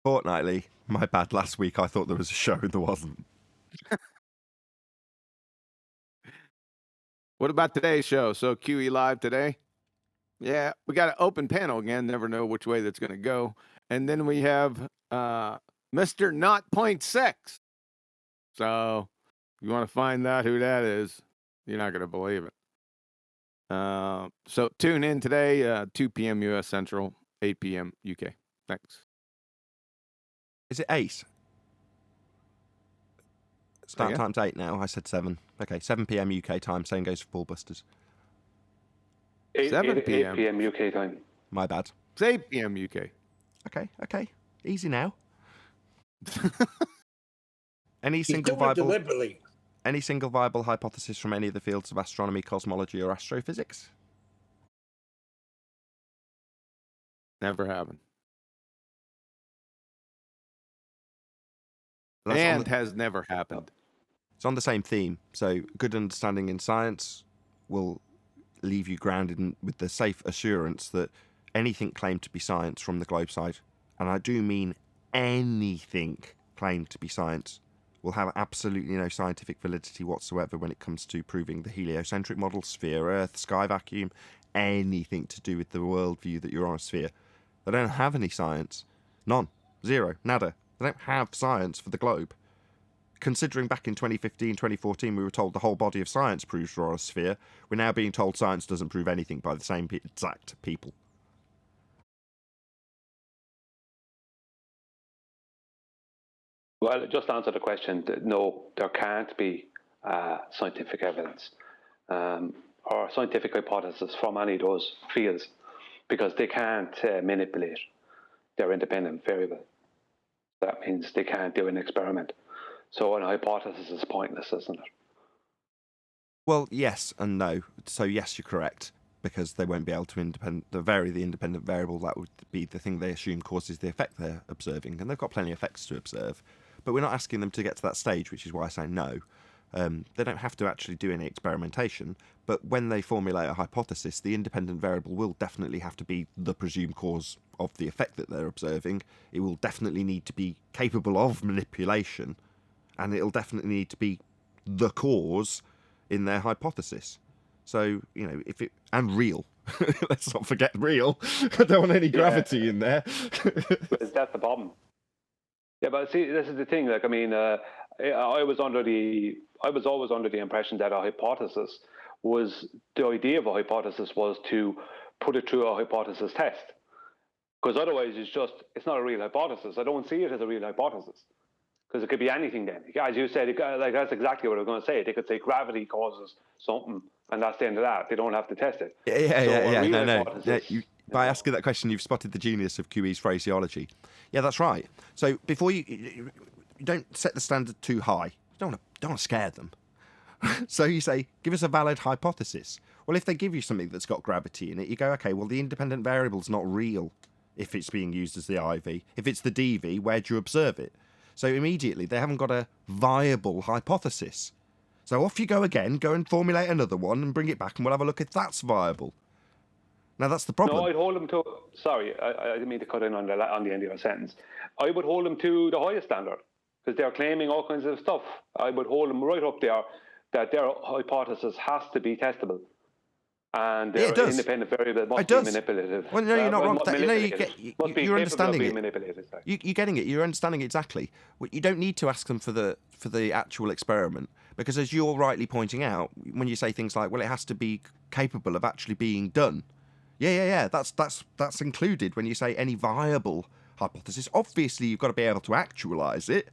Fortnightly. My bad. Last week I thought there was a show and there wasn't. What about today's show? So QE Live today? Yeah, we got an open panel again. Never know which way that's going to go. And then we have Mr. 0.6. So if you want to find out who that is, you're not going to believe it. So tune in today, 2 p.m. U.S. Central, 8 p.m. UK. Thanks. Is it 8? Start time's 8 now. I said 7. Okay, 7 p.m. UK time. Same goes for Ball Busters. 7 p.m. 8 p.m. UK time. My bad. It's 8 p.m. UK. Okay. Easy now. Any He's single doing it viable deliberately. Any single viable hypothesis from any of the fields of astronomy, cosmology, or astrophysics? Never happened. Has never happened. It's on the same theme. So good understanding in science will leave you grounded with the safe assurance that anything claimed to be science from the globe side, and I do mean anything claimed to be science, will have absolutely no scientific validity whatsoever when it comes to proving the heliocentric model, sphere, Earth, sky vacuum, anything to do with the worldview that you're on a sphere. They don't have any science. None. Zero. Nada. They don't have science for the globe. Considering back in 2015, 2014, we were told the whole body of science proves we're on a sphere, we're now being told science doesn't prove anything by the same exact people. Well, just to answer the question, no, there can't be scientific evidence or scientific hypothesis from any of those fields because they can't manipulate their independent variable. That means they can't do an experiment. So an hypothesis is pointless, isn't it? Well, yes and no. So yes, you're correct, because they won't be able to vary the independent variable. That would be the thing they assume causes the effect they're observing, and they've got plenty of effects to observe. But we're not asking them to get to that stage, which is why I say no. They don't have to actually do any experimentation, but when they formulate a hypothesis, the independent variable will definitely have to be the presumed cause of the effect that they're observing. It will definitely need to be capable of manipulation, and it'll definitely need to be the cause in their hypothesis. So, you know, and real. Let's not forget real. I don't want any gravity in there. That's the problem. Yeah, but see, this is the thing. Like, I mean, I was always under the impression that a hypothesis was, the idea of a hypothesis was to put it through a hypothesis test. Because otherwise, it's not a real hypothesis. I don't see it as a real hypothesis. Because it could be anything then. As you said, that's exactly what I was going to say. They could say gravity causes something, and that's the end of that. They don't have to test it. Yeah. By asking that question, you've spotted the genius of QE's phraseology. Yeah, that's right. So before you don't set the standard too high. You don't want to scare them. So you say, give us a valid hypothesis. Well, if they give you something that's got gravity in it, you go, okay, well, the independent variable's not real if it's being used as the IV. If it's the DV, where do you observe it? So immediately, they haven't got a viable hypothesis. So off you go again, go and formulate another one and bring it back, and we'll have a look if that's viable. Now, that's the problem. No, I'd hold them to... Sorry, I didn't mean to cut in on the end of your sentence. I would hold them to the highest standard, because they're claiming all kinds of stuff. I would hold them right up there, that their hypothesis has to be testable. And their independent variable must be manipulative. Well, no, you're not wrong. You're understanding it. You're getting it. You're understanding it exactly. You don't need to ask them for the actual experiment, because as you're rightly pointing out, when you say things like, well, it has to be capable of actually being done. Yeah. That's included when you say any viable hypothesis. Obviously, you've got to be able to actualise it,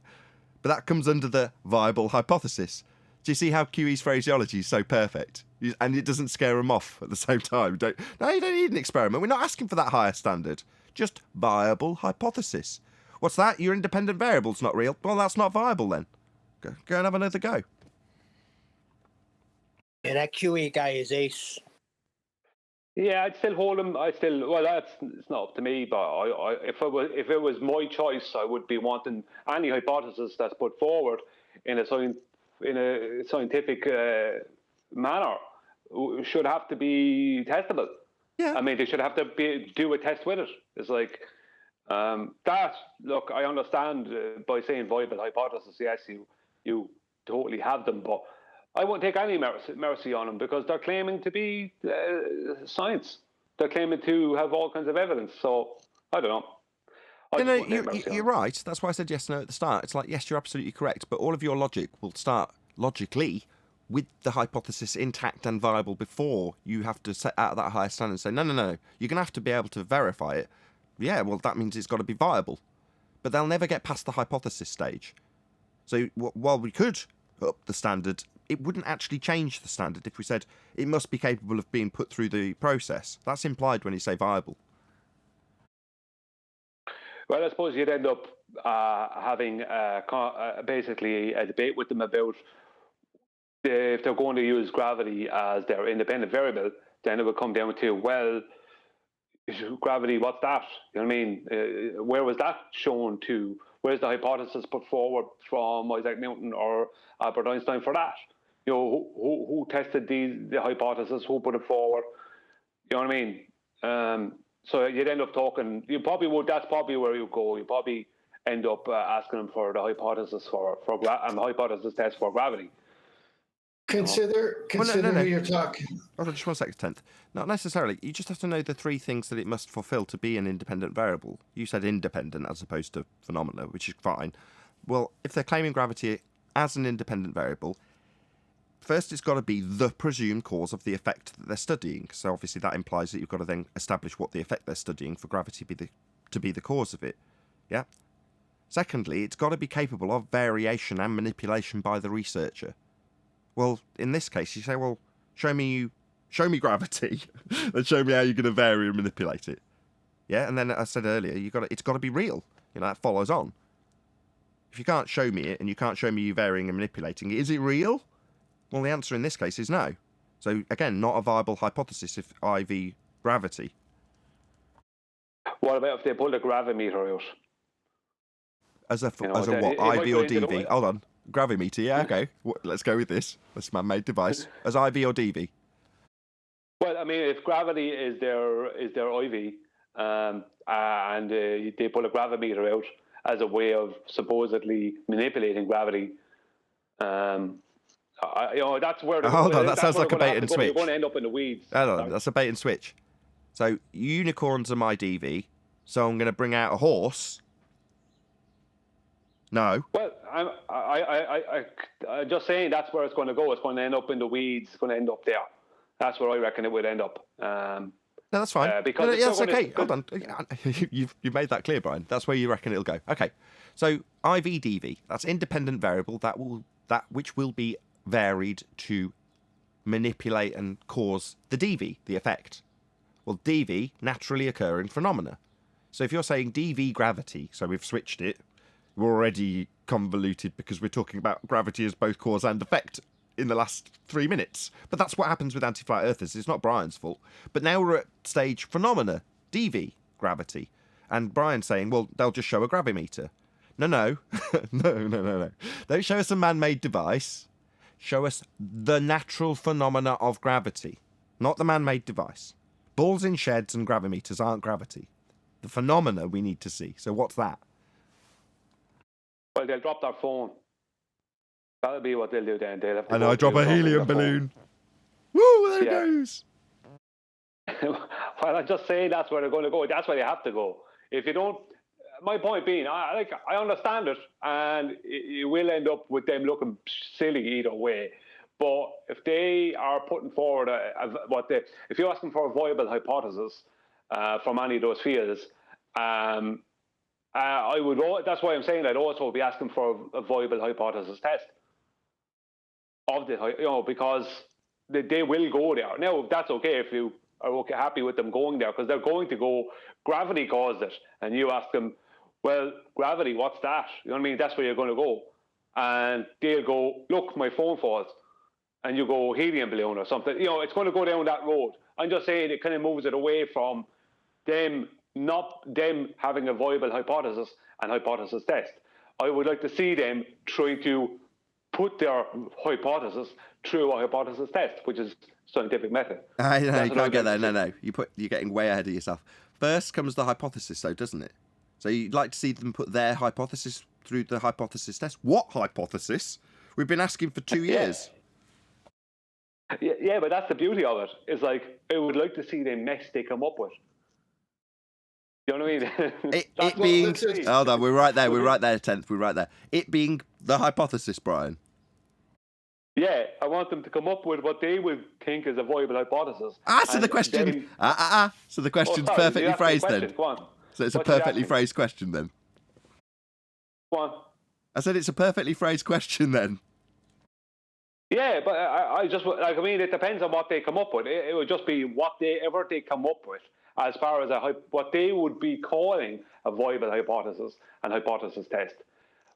but that comes under the viable hypothesis. Do you see how QE's phraseology is so perfect? And it doesn't scare them off at the same time. You don't need an experiment. We're not asking for that higher standard. Just viable hypothesis. What's that? Your independent variable's not real. Well, that's not viable then. Go and have another go. Yeah, that QE guy is ace. Yeah, I'd still hold him. It's not up to me, but if it was my choice, I would be wanting any hypothesis that's put forward in a scientific manner should have to be testable. Yeah. I mean, they should have to do a test with it. It's like that. Look, I understand by saying viable hypothesis. Yes, you totally have them, but I won't take any mercy on them, because they're claiming to be science. They're claiming to have all kinds of evidence. So I don't know. You're right. That's why I said yes and no at the start. It's like, yes, you're absolutely correct, but all of your logic will start logically with the hypothesis intact and viable before you have to set out that higher standard and say, no, you're going to have to be able to verify it. Yeah, well, that means it's got to be viable. But they'll never get past the hypothesis stage. So while we could up the standard, it wouldn't actually change the standard if we said it must be capable of being put through the process. That's implied when you say viable. Well, I suppose you'd end up having basically a debate with them about if they're going to use gravity as their independent variable. Then it would come down to, well, gravity, what's that? You know what I mean? Where was that shown to? Where's the hypothesis put forward from Isaac Newton or Albert Einstein for that? You know, who tested the hypothesis? Who put it forward? You know what I mean? So you'd end up talking. You probably would. That's probably where you go. You probably end up asking them for the hypothesis and the hypothesis test for gravity. Consider who you're talking. Hold on, just 1 second, tenth. Not necessarily. You just have to know the three things that it must fulfil to be an independent variable. You said independent as opposed to phenomena, which is fine. Well, if they're claiming gravity as an independent variable, first it's got to be the presumed cause of the effect that they're studying. So obviously that implies that you've got to then establish what the effect they're studying for gravity to be the cause of it. Yeah. Secondly, it's got to be capable of variation and manipulation by the researcher. Well, in this case, you say, well, show me gravity, and show me how you're going to vary and manipulate it. Yeah, and then I said earlier, it's got to be real. You know, that follows on. If you can't show me it, and you can't show me you varying and manipulating it, is it real? Well, the answer in this case is no. So again, not a viable hypothesis if IV gravity. What about if they pulled a gravimeter out? As a what? IV or DV? Hold on. gravimeter, yeah, okay. Let's go with this. This man-made device. As IV or DV? Well, I mean, if gravity is their IV, and they put a gravimeter out as a way of supposedly manipulating gravity, that's where. Hold on, that sounds like a bait and switch. You're going to end up in the weeds. Hold on, that's a bait and switch. So unicorns are my DV, so I'm going to bring out a horse. No. Well, I'm just saying that's where it's going to go. It's going to end up in the weeds. It's going to end up there. That's where I reckon it would end up. No, that's fine. Because that's okay. Hold on. You've made that clear, Brian. That's where you reckon it'll go. Okay. So IV DV, that's independent variable which will be varied to manipulate and cause the DV, the effect. Well, DV, naturally occurring phenomena. So if you're saying DV gravity, so we've switched it, we're already convoluted because we're talking about gravity as both cause and effect in the last 3 minutes. But that's what happens with anti-flat earthers. It's not Brian's fault. But now we're at stage phenomena, DV, gravity. And Brian's saying, well, they'll just show a gravimeter. No. No. Don't show us a man-made device. Show us the natural phenomena of gravity, not the man-made device. Balls in sheds and gravimeters aren't gravity. The phenomena we need to see. So what's that? Well, they'll drop their phone. That'll be what they'll do then. I know, I drop a helium balloon. Woo, there it goes. Well, I'm just saying that's where they're going to go. That's where they have to go. If you don't, my point being, I understand it, and you will end up with them looking silly either way. But if they are putting forward if you ask them for a viable hypothesis from any of those fields, I would. That's why I'm saying I'd also be asking for a viable hypothesis test of the, because they will go there. Now that's okay if you are happy with them going there, because they're going to go. Gravity caused it, and you ask them, well, gravity, what's that? You know what I mean? That's where you're going to go, and they'll go, look, my phone falls, and you go helium balloon or something. It's going to go down that road. I'm just saying it kind of moves it away from them. Not them having a viable hypothesis and hypothesis test. I would like to see them trying to put their hypothesis through a hypothesis test, which is scientific method. I know, you can't get there. No. You're getting way ahead of yourself. First comes the hypothesis, though, doesn't it? So you'd like to see them put their hypothesis through the hypothesis test. What hypothesis? We've been asking for 2 years. Yeah, but that's the beauty of it. It's like, I would like to see the mess they come up with. You know what I mean? It being... Hold on, we're right there, 10th, we're right there. It being the hypothesis, Brian. Yeah, I want them to come up with what they would think is a viable hypothesis. So the question... So the question's perfectly phrased then. Go on. So it's a perfectly phrased question then. Go on. I said it's a perfectly phrased question then. Yeah, but it depends on what they come up with. It would just be whatever they come up with, as far as what they would be calling a viable hypothesis and hypothesis test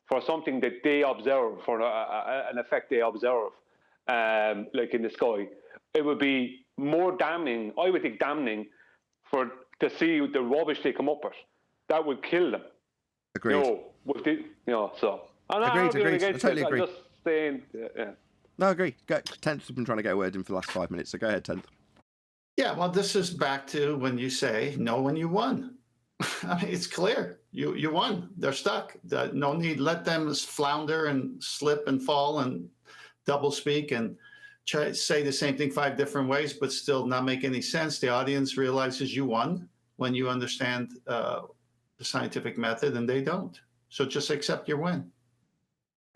for something that they observe, for an effect they observe, like in the sky. It would be more damning, I would think damning, to see the rubbish they come up with. That would kill them. Agreed. So. Agreed. I totally agree. I'm just saying, yeah. No, I agree. 10th has been trying to get a word in for the last 5 minutes, so go ahead, 10th. Yeah, well, this is back to when you say no when you won. I mean, it's clear. You won. They're stuck. No need. Let them flounder and slip and fall and double speak and try to say the same thing 5 different ways, but still not make any sense. The audience realizes you won when you understand the scientific method, and they don't. So just accept your win.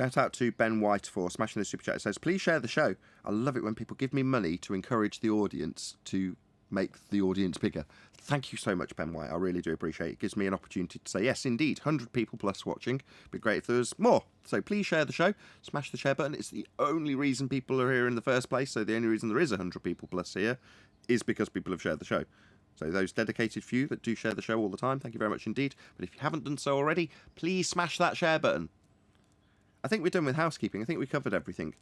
Shout out to Ben White for smashing the super chat. It says, please share the show. I love it when people give me money to encourage the audience to make the audience bigger. Thank you so much, Ben White. I really do appreciate it. It gives me an opportunity to say, yes, indeed, 100 people plus watching. It'd be great if there was more. So please share the show. Smash the share button. It's the only reason people are here in the first place. So the only reason there is 100 people plus here is because people have shared the show. So those dedicated few that do share the show all the time, thank you very much indeed. But if you haven't done so already, please smash that share button. I think we're done with housekeeping. I think we covered everything.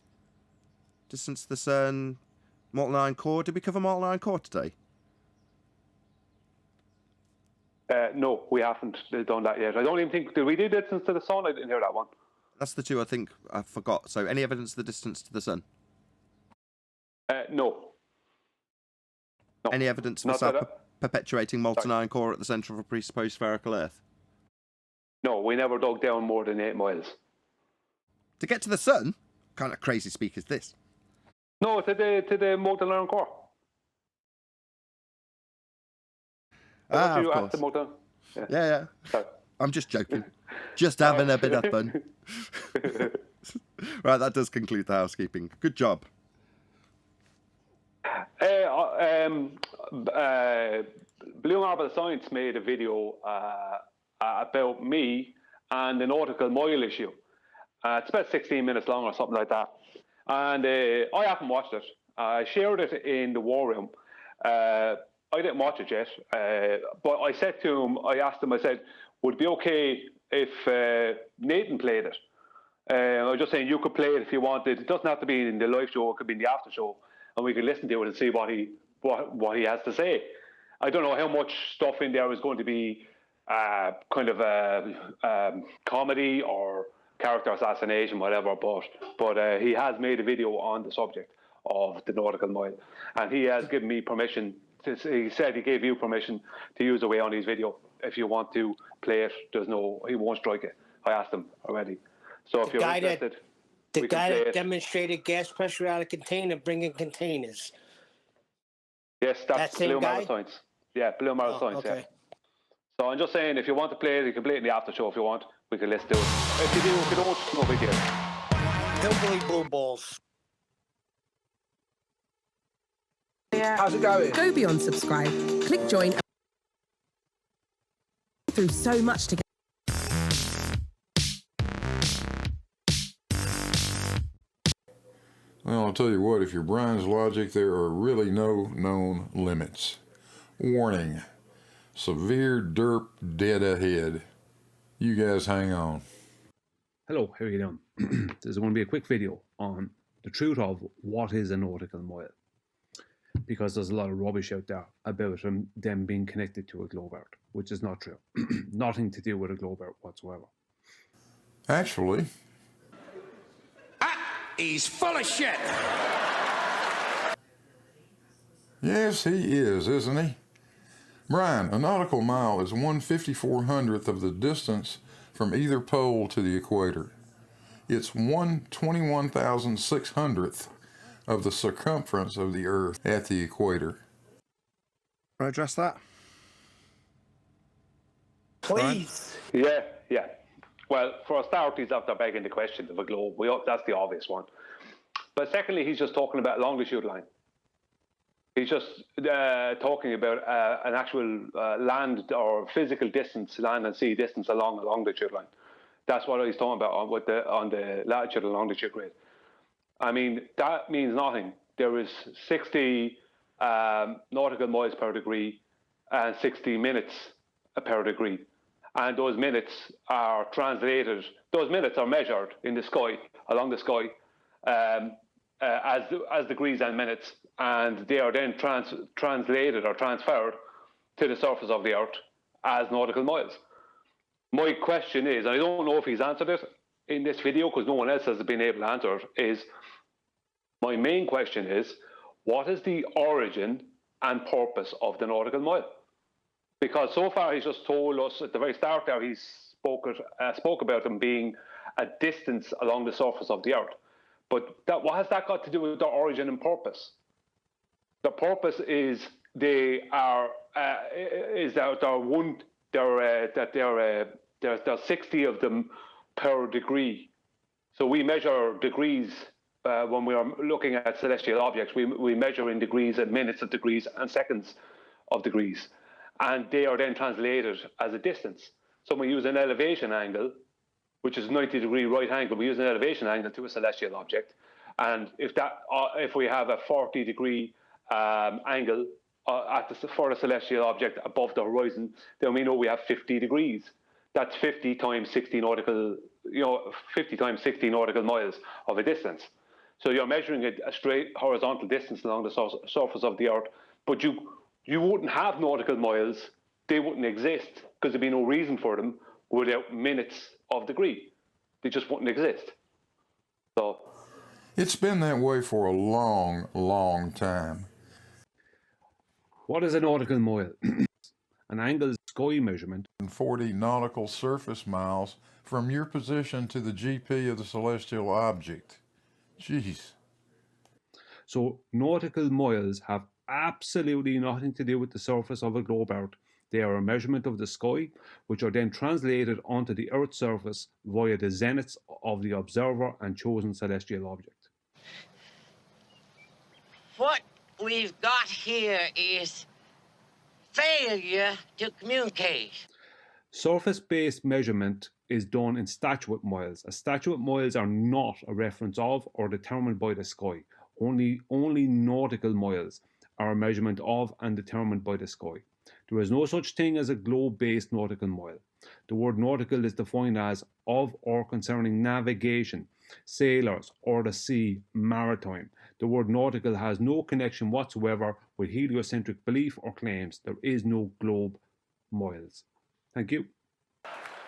Distance to the CERN, Molten Iron Core. Did we cover Molten Iron Core today? No, we haven't done that yet. I don't even think... Did we do Distance to the Sun? I didn't hear that one. That's the two I think I forgot. So any evidence of the distance to the sun? No. Any evidence of a self-perpetuating molten iron core at the centre of a presupposed spherical Earth? No, we never dug down more than 8 miles. To get to the sun? What kind of crazy speak is this? No, to the molten iron core. Of course. Yeah. Sorry. I'm just joking. Just having a bit of fun. Right, that does conclude the housekeeping. Good job. Blue Marble Science made a video about me and the Nautical Mile issue. It's about 16 minutes long or something like that. And I haven't watched it. I shared it in the war room. I didn't watch it yet. But I said to him, I asked him, I said, would it be okay if Nathan played it? I was just saying you could play it if you wanted. It doesn't have to be in the live show. It could be in the after show. And we could listen to it and see what he has to say. I don't know how much stuff in there is going to be kind of a comedy or character assassination, whatever. But he has made a video on the subject of the Nautical Mile, and he has given me permission. He said he gave you permission to use away on his video. If you want to play it, he won't strike it. I asked him already. So if you're interested, the guy that demonstrated gas pressure out of a container, bringing containers. Yes, that's Blue Marble Science. Yeah, Blue Marble Science. Okay. Yeah. So I'm just saying, if you want to play it, you can play it in the after show if you want. We can listen to it. If you do, if you don't, no big deal. Hillbilly blue balls. How's it going? Go beyond subscribe. Click join. Through so much to get. Well, I'll tell you what, if you're Brian's logic, there are really no known limits. Warning, severe derp dead ahead. You guys hang on. Hello, how are you doing? This is going to be a quick video on the truth of what is a nautical mile. Because there's a lot of rubbish out there about them being connected to a globe earth, which is not true. Nothing to do with a globe earth whatsoever. Actually, he's full of shit. Yes, he is, isn't he? Brian, a nautical mile is 1/5400th of the distance from either pole to the equator. It's 1/21,600th of the circumference of the Earth at the equator. Can I address that? Please. Yeah. Well, for a start, he's after begging the question of a globe. That's the obvious one. But secondly, he's just talking about longitude line. He's just talking about an actual land or physical distance, land and sea distance along a longitude line. That's what he's talking about on the latitude and longitude grid. I mean, that means nothing. There is 60 nautical miles per degree and 60 minutes per degree. And those minutes are translated, those minutes are measured in the sky, along the sky, as degrees and minutes. And they are then translated or transferred to the surface of the Earth as nautical miles. My question is, and I don't know if he's answered it in this video because no one else has been able to answer it, is my main question is, what is the origin and purpose of the nautical mile? Because so far he's just told us at the very start there, he spoke about them being a distance along the surface of the Earth. But what has that got to do with the origin and purpose? The purpose is there's 60 of them per degree. So we measure degrees when we are looking at celestial objects. We measure in degrees and minutes of degrees and seconds of degrees. And they are then translated as a distance. So we use an elevation angle, which is 90-degree right angle. We use an elevation angle to a celestial object. And if we have a 40-degree angle for a celestial object above the horizon, then we know we have 50 degrees. That's 50 times 60 nautical, 50 times 60 nautical miles of a distance. So you're measuring a straight horizontal distance along the surface of the Earth, but you wouldn't have nautical miles. They wouldn't exist because there'd be no reason for them without minutes of degree. they just wouldn't exist. So it's been that way for a long, long time. What is a nautical mile? An angled sky measurement. 40 nautical surface miles from your position to the GP of the celestial object. Jeez. So nautical miles have absolutely nothing to do with the surface of a globe Earth. They are a measurement of the sky, which are then translated onto the Earth's surface via the zeniths of the observer and chosen celestial object. What we've got here is failure to communicate. Surface-based measurement is done in statute miles. Statute miles are not a reference of or determined by the sky. Only nautical miles are a measurement of and determined by the sky. There is no such thing as a globe-based nautical mile. The word nautical is defined as of or concerning navigation, sailors, or the sea, maritime. The word nautical has no connection whatsoever with heliocentric belief or claims. There is no globe miles. Thank you.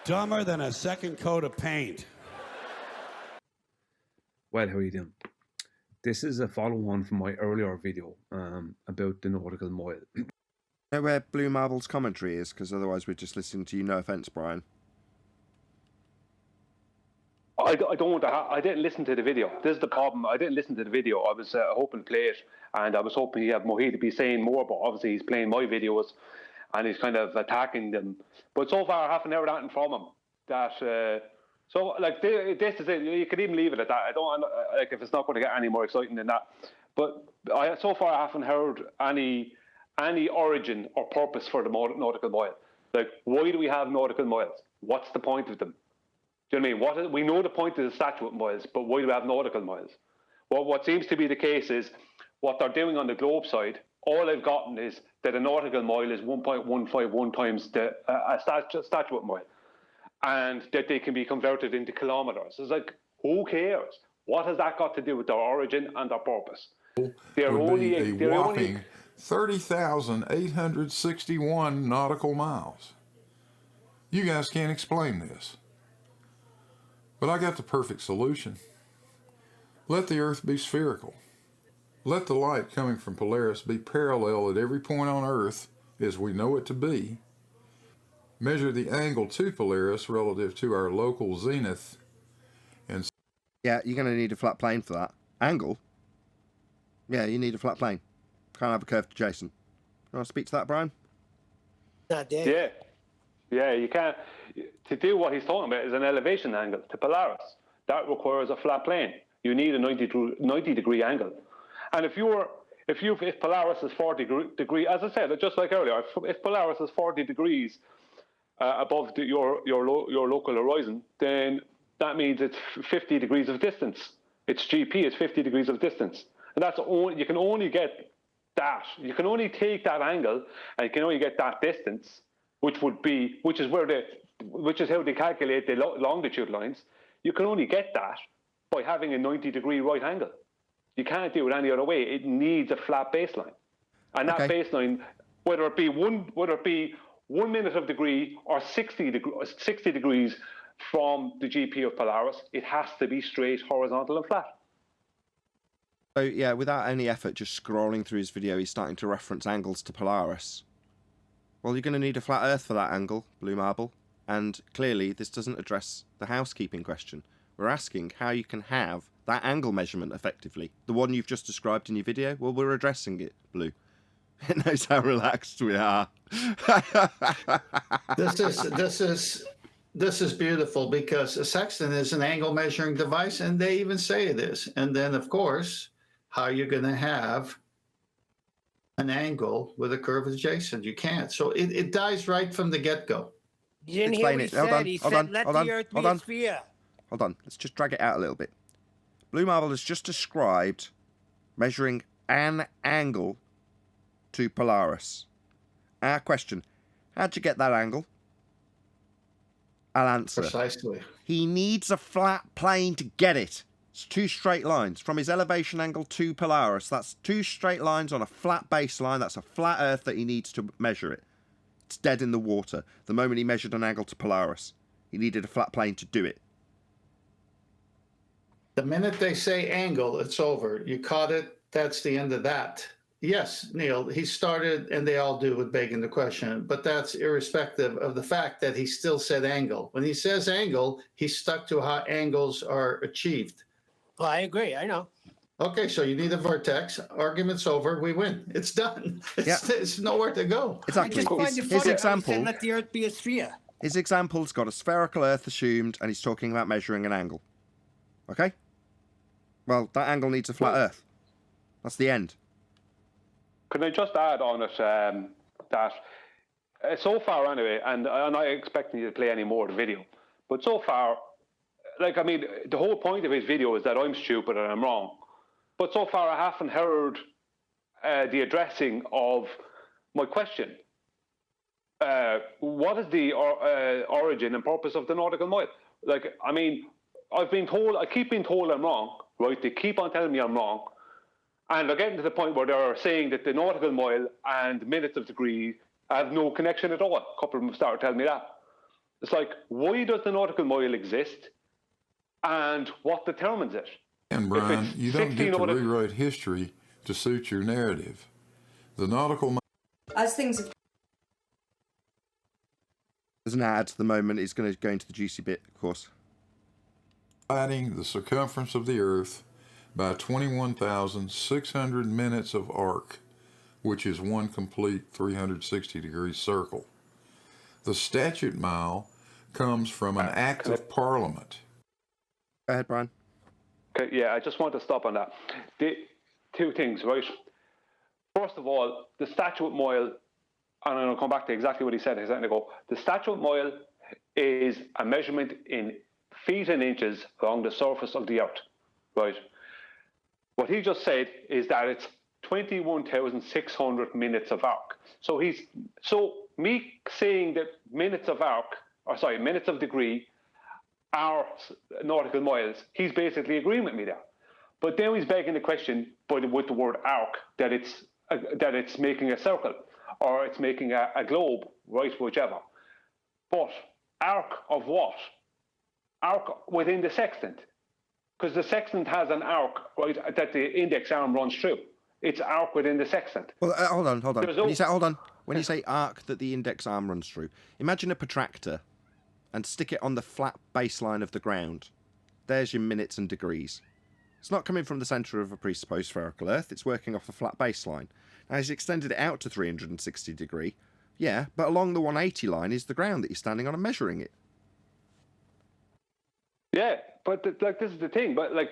Dumber than a second coat of paint. Well, how are you doing? This is a follow-on from my earlier video about the nautical mile. Know where Blue Marble's commentary is? Because otherwise we're just listening to you. No offence, Brian. I don't. I didn't listen to the video. This is the problem. I didn't listen to the video. I was hoping to play it, and I was hoping he'd have Mohit to be saying more. But obviously, he's playing my videos, and he's kind of attacking them. But so far, I haven't heard anything from him. That so like this is it. You could even leave it at that. I don't like if it's not going to get any more exciting than that. But so far, I haven't heard any origin or purpose for the nautical mile. Like, why do we have nautical miles? What's the point of them? Do you know what I mean? We know the point of the statute miles, but why do we have nautical miles? Well, what seems to be the case is what they're doing on the globe side. All I've gotten is that a nautical mile is 1.151 times a statute mile, and that they can be converted into kilometers. It's like, who cares? What has that got to do with their origin and their purpose? They're only a whopping 30,861 nautical miles. You guys can't explain this. But I got the perfect solution. Let the Earth be spherical. Let the light coming from Polaris be parallel at every point on Earth as we know it to be. Measure the angle to Polaris relative to our local zenith. And yeah, you're going to need a flat plane for that. Angle? Yeah, you need a flat plane. Can't have a curved adjacent. You want to speak to that, Brian? Yeah, you can't. To do what he's talking about is an elevation angle to Polaris. That requires a flat plane. You need a 90 degree angle. And if Polaris is 40 degree, as I said, just like earlier, if Polaris is 40 degrees above your local horizon, then that means it's 50 degrees of distance. Its GP is 50 degrees of distance, and you can only get that. You can only take that angle, and you can only get that distance, which is how they calculate the longitude lines. You can only get that by having a 90 degree right angle. You can't do it any other way. It needs a flat baseline, and that baseline, whether it be 1 minute of degree or 60 degrees from the GP of Polaris, it has to be straight, horizontal, and flat. So yeah, without any effort, just scrolling through his video, he's starting to reference angles to Polaris. Well, you're going to need a flat Earth for that angle, Blue Marble. And clearly, this doesn't address the housekeeping question. We're asking how you can have that angle measurement effectively. The one you've just described in your video, well, we're addressing it, Blue. It knows how relaxed we are. This is beautiful because a sextant is an angle measuring device, and they even say this. And then, of course, how you're going to have an angle with a curve adjacent. You can't. So it dies right from the get-go. You didn't hear what he said. He said, let the Earth be a sphere. Hold on. Let's just drag it out a little bit. Blue Marble has just described measuring an angle to Polaris. Our question, how'd you get that angle? I'll answer. Precisely. He needs a flat plane to get it. It's 2 straight lines from his elevation angle to Polaris. That's 2 straight lines on a flat baseline. That's a flat Earth that he needs to measure it. It's dead in the water. The moment he measured an angle to Polaris, he needed a flat plane to do it. The minute they say angle, it's over. You caught it. That's the end of that. Yes, Neil, he started, and they all do, with begging the question, but that's irrespective of the fact that he still said angle. When he says angle, he's stuck to how angles are achieved. Well, I agree. I know. Okay, so you need a vertex. Argument's over. We win. It's done. It's nowhere to go. Exactly. I just find it His funny. example. He said, let the Earth be a sphere. His example's got a spherical Earth assumed, and he's talking about measuring an angle. Okay? Well, that angle needs a flat Earth. That's the end. Can I just add on it that so far anyway, and I'm not expecting you to play any more of the video, but so far, like, I mean, the whole point of his video is that I'm stupid and I'm wrong. But so far I haven't heard the addressing of my question. What is the origin and purpose of the nautical mile? Like, I mean, I keep being told I'm wrong, right? They keep on telling me I'm wrong. And they're getting to the point where they're saying that the nautical mile and minutes of degree have no connection at all. A couple of them started telling me that. It's like, why does the nautical mile exist? And what determines it? And Brian, you don't get to rewrite history to suit your narrative. The nautical mile... As things have... There's an ad at the moment. It's going to go into the juicy bit, of course. Dividing the circumference of the Earth by 21,600 minutes of arc, which is one complete 360-degree circle. The statute mile comes from an act of Parliament. Go ahead, Brian. Okay, yeah, I just want to stop on that. Two things, right? First of all, the statute mile, and I'm going to come back to exactly what he said a second ago. The statute mile is a measurement in feet and inches along the surface of the Earth, right? What he just said is that it's 21,600 minutes of arc. So me saying that minutes of degree are nautical miles, he's basically agreeing with me there. But then he's begging the question with the word arc that it's making a circle or it's making a globe, right, whichever. But arc of what? Arc within the sextant. Because the sextant has an arc, right, that the index arm runs through. It's arc within the sextant. Well, hold on. When you say arc that the index arm runs through, imagine a protractor and stick it on the flat baseline of the ground. There's your minutes and degrees. It's not coming from the centre of a presupposed spherical Earth. It's working off a flat baseline. Now, he's extended it out to 360 degree. Yeah, but along the 180 line is the ground that you're standing on and measuring it. Yeah, but this is the thing. But like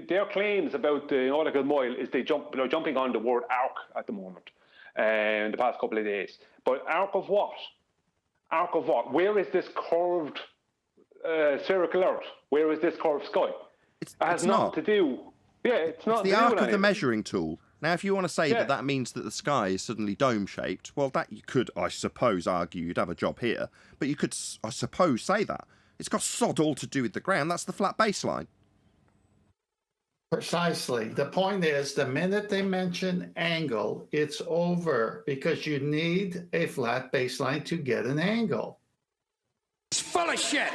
their claims about the nautical mile is they're jumping on the word arc at the moment, in the past couple of days. But arc of what? Arc of what? Where is this curved spherical Earth? Where is this curved sky? It has nothing to do. Yeah, it's not. It's the arc of the measuring tool. Now, if you want to say that means that the sky is suddenly dome-shaped, well, that you could, I suppose, argue you'd have a job here. But you could, I suppose, say that. It's got sod all to do with the ground. That's the flat baseline. Precisely. The point is, the minute they mention angle, it's over because you need a flat baseline to get an angle. It's full of shit.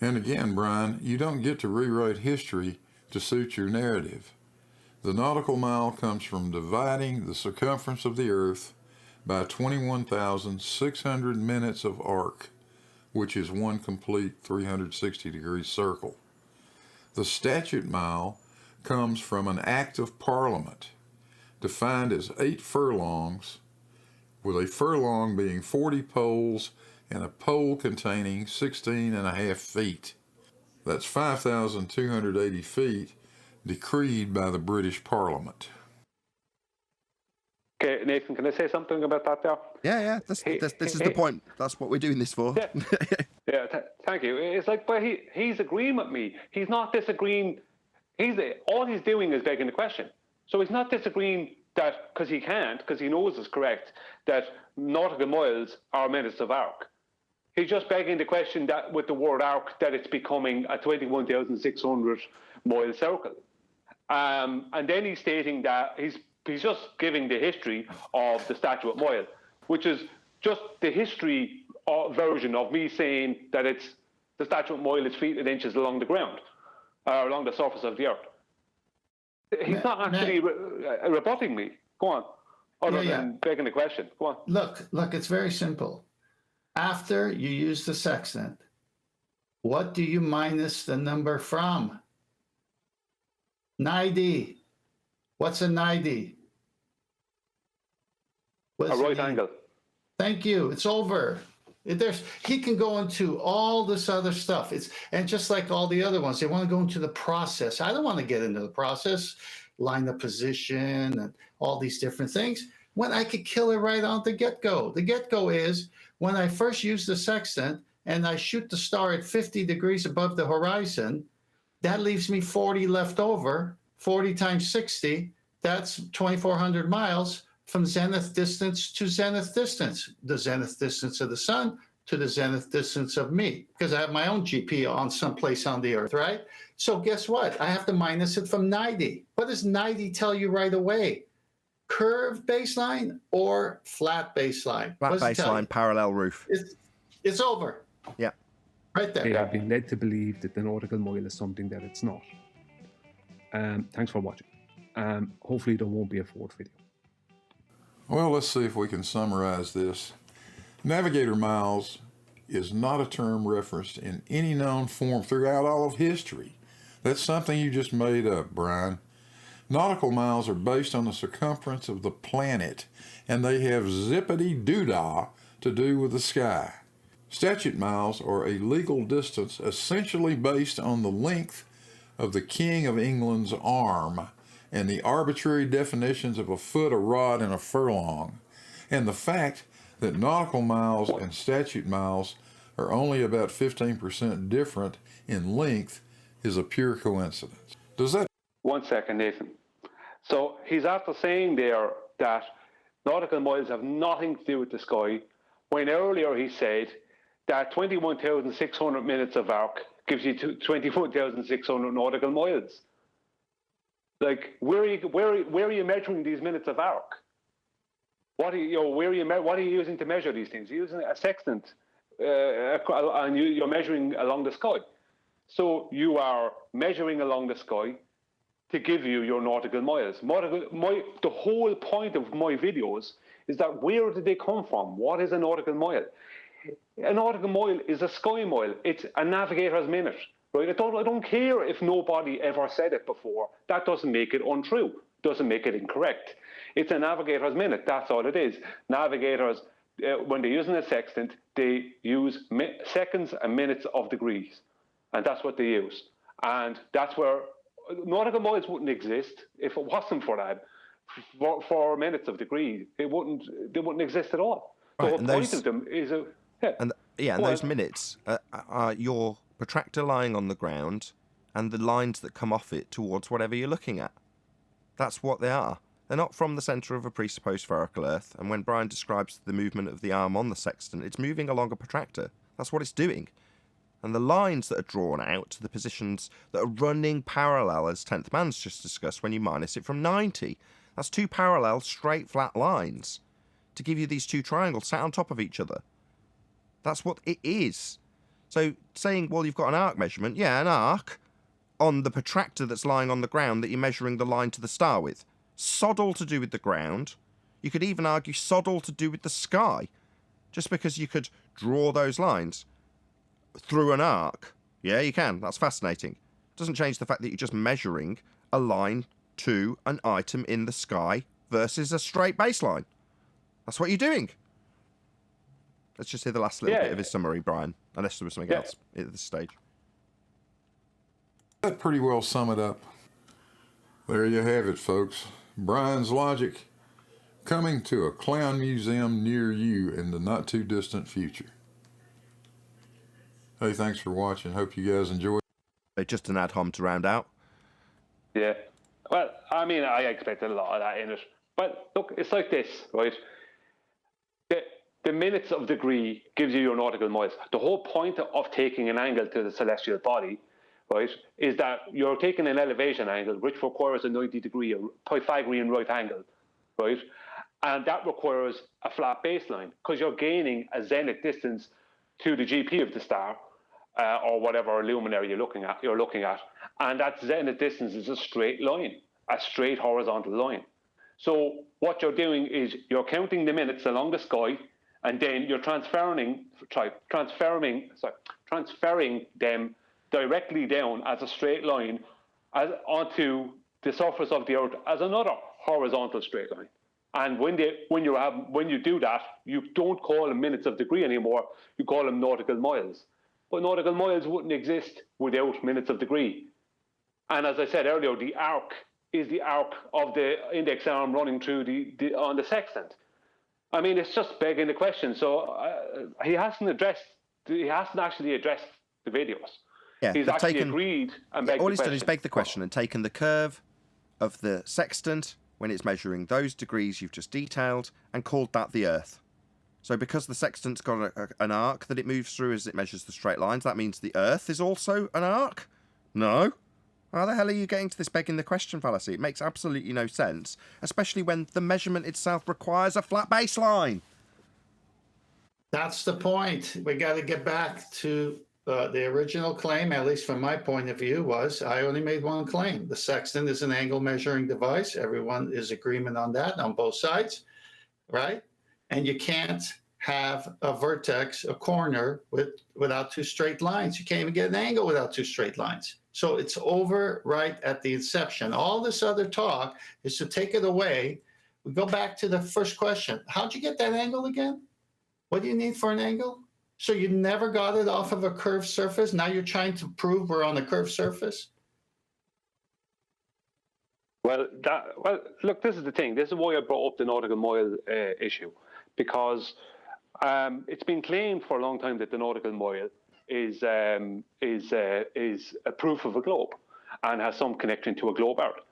And again, Brian, you don't get to rewrite history to suit your narrative. The nautical mile comes from dividing the circumference of the Earth by 21,600 minutes of arc, which is one complete 360-degree circle. The statute mile comes from an act of Parliament, defined as 8 furlongs, with a furlong being 40 poles and a pole containing 16.5 feet. That's 5,280 feet, decreed by the British Parliament. Okay, Nathan, can I say something about that there? Yeah. This is the point. That's what we're doing this for. Yeah, thank you. It's like, but he's agreeing with me. He's not disagreeing. All he's doing is begging the question. So he's not disagreeing that, because he knows it's correct, that nautical miles are minutes of arc. He's just begging the question that with the word arc, that it's becoming a 21,600 mile circle. And then he's stating that he's just giving the history of the statute mile, which is just the history version of me saying that it's the statute mile is feet and inches along the ground, or along the surface of the earth. He's not actually rebutting me. Go on. Other than begging the question. Go on. Look, it's very simple. After you use the sextant, what do you minus the number from? 90. What's a 90? A right angle. Thank you. It's over. He can go into all this other stuff. And just like all the other ones, they want to go into the process. I don't want to get into the process, line of position, and all these different things, when I could kill it right on the get-go. The get-go is when I first use the sextant and I shoot the star at 50 degrees above the horizon, that leaves me 40 left over. 40 times 60, that's 2,400 miles from zenith distance to zenith distance. The zenith distance of the sun to the zenith distance of me, because I have my own GP on someplace on the earth, right? So guess what? I have to minus it from 90. What does 90 tell you right away? Curved baseline or flat baseline? Flat baseline, parallel roof. It's over. Yeah. Right there. They have been led to believe that the nautical mile is something that it's not. Thanks for watching. Hopefully there won't be a fourth video. Well, let's see if we can summarize this. Navigator miles is not a term referenced in any known form throughout all of history. That's something you just made up, Brian. Nautical miles are based on the circumference of the planet, and they have zippity-doo-dah to do with the sky. Statute miles are a legal distance essentially based on the length of the King of England's arm and the arbitrary definitions of a foot, a rod, and a furlong. And the fact that nautical miles and statute miles are only about 15% different in length is a pure coincidence. Does that... 1 second, Nathan. So he's after saying there that nautical miles have nothing to do with the sky, when earlier he said that 21,600 minutes of arc gives you 21,600 nautical miles. Like, where are you measuring these minutes of arc? What are you using to measure these things? You're using a sextant, and you're measuring along the sky. So you are measuring along the sky to give you your nautical miles. The whole point of my videos is that where did they come from? What is a nautical mile? A nautical mile is a sky mile. It's a navigator's minute. Right? I don't care if nobody ever said it before. That doesn't make it untrue. Doesn't make it incorrect. It's a navigator's minute. That's all it is. Navigators, when they're using a sextant, they use seconds and minutes of degrees. And that's what they use. And that's where nautical miles wouldn't exist if it wasn't for that. For minutes of degrees, they wouldn't exist at all. The whole point of them is and those minutes are your protractor lying on the ground and the lines that come off it towards whatever you're looking at. That's what they are. They're not from the centre of a presupposed spherical Earth, and when Brian describes the movement of the arm on the sextant, it's moving along a protractor. That's what it's doing. And the lines that are drawn out to the positions that are running parallel, as 10th Man's just discussed, when you minus it from 90. That's two parallel, straight, flat lines to give you these two triangles sat on top of each other. That's what it is. So saying, well, you've got an arc measurement. Yeah, an arc on the protractor that's lying on the ground that you're measuring the line to the star with. Sod all to do with the ground. You could even argue sod all to do with the sky, just because you could draw those lines through an arc. Yeah, you can. That's fascinating. Doesn't change the fact that you're just measuring a line to an item in the sky versus a straight baseline. That's what you're doing. Let's just hear the last little bit of his summary, Brian, unless there was something else at this stage. That pretty well sum it up. There you have it, folks. Brian's logic coming to a clown museum near you in the not too distant future. Hey, thanks for watching. Hope you guys enjoyed. Just an ad hom to round out. Yeah. Well, I mean, I expected a lot of that in it. But look, it's like this, right? The minutes of degree gives you your nautical miles. The whole point of taking an angle to the celestial body, right, is that you're taking an elevation angle which requires a 90-degree Pythagorean right angle, right? And that requires a flat baseline because you're gaining a zenith distance to the GP of the star, or whatever luminary you're looking at, and that zenith distance is a straight line, a straight horizontal line. So what you're doing is you're counting the minutes along the sky, and then you're transferring them directly down as a straight line onto the surface of the Earth as another horizontal straight line. And when you do that, you don't call them minutes of degree anymore. You call them nautical miles. But nautical miles wouldn't exist without minutes of degree. And as I said earlier, the arc is the arc of the index arm running through on the sextant. I mean, it's just begging the question. So he hasn't actually addressed the videos. Yeah, he's actually agreed and begged all the he's question. done is beg the question and taken the curve of the sextant when it's measuring those degrees you've just detailed and called that the Earth. So because the sextant's got an arc that it moves through as it measures the straight lines, that means the Earth is also an arc? No. How the hell are you getting to this begging the question fallacy? It makes absolutely no sense, especially when the measurement itself requires a flat baseline. That's the point. We got to get back to the original claim, at least from my point of view, was I only made one claim. The sextant is an angle measuring device. Everyone is agreement on that on both sides, right? And you can't have a vertex, a corner, without two straight lines. You can't even get an angle without two straight lines. So it's over right at the inception. All this other talk is to take it away. We go back to the first question. How'd you get that angle again? What do you need for an angle? So you never got it off of a curved surface? Now you're trying to prove we're on a curved surface? Well, look, this is the thing. This is why I brought up the nautical mile issue, because it's been claimed for a long time that the nautical mile is a proof of a globe and has some connection to a globe Earth.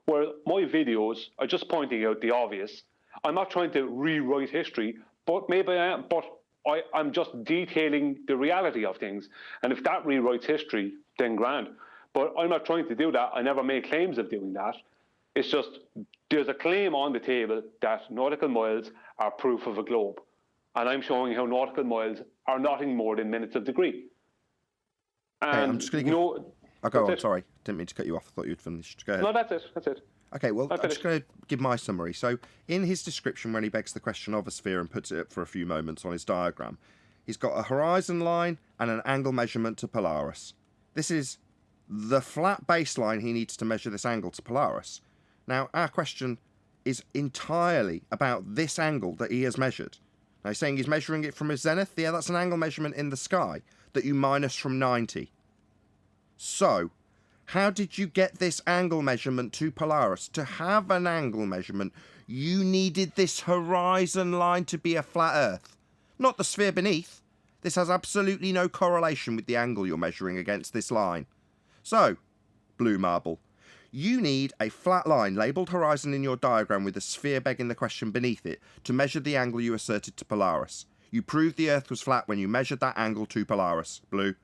Where my videos are just pointing out the obvious. I'm not trying to rewrite history, but maybe I am. But I'm just detailing the reality of things. And if that rewrites history, then grand. But I'm not trying to do that. I never made claims of doing that. It's just there's a claim on the table that nautical miles are proof of a globe. And I'm showing how nautical miles are nothing more than minutes of degree. And hey, I'm just going to I'll go on, sorry. Didn't mean to cut you off. I thought you'd finished. Go ahead. No, that's it. Okay, well, I'm just going to give my summary. So, in his description, when he begs the question of a sphere and puts it up for a few moments on his diagram, he's got a horizon line and an angle measurement to Polaris. This is the flat baseline he needs to measure this angle to Polaris. Now, our question is entirely about this angle that he has measured. Now, he's saying he's measuring it from his zenith. Yeah, that's an angle measurement in the sky that you minus from 90. So, how did you get this angle measurement to Polaris? To have an angle measurement, you needed this horizon line to be a flat Earth, not the sphere beneath. This has absolutely no correlation with the angle you're measuring against this line. So, Blue Marble, you need a flat line labelled horizon in your diagram with a sphere begging the question beneath it to measure the angle you asserted to Polaris. You proved the Earth was flat when you measured that angle to Polaris. Blue.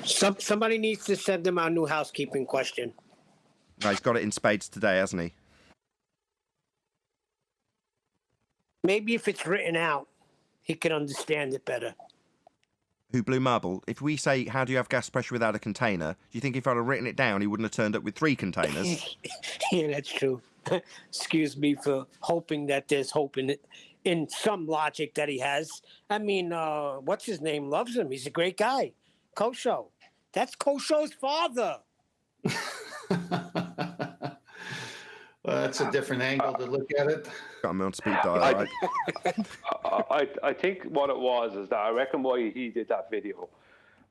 Somebody needs to send him our new housekeeping question. No, he's got it in spades today, hasn't he? Maybe if it's written out, he can understand it better. Who, Blue Marble? If we say, how do you have gas pressure without a container, do you think if I'd have written it down, he wouldn't have turned up with 3 containers? Yeah, that's true. Excuse me for hoping that there's hope in some logic that he has. I mean, what's his name loves him. He's a great guy. Kosho. That's Kosho's father. Well, that's a different angle to look at it. Got him on speed dial, right? I think what it was is that I reckon why he did that video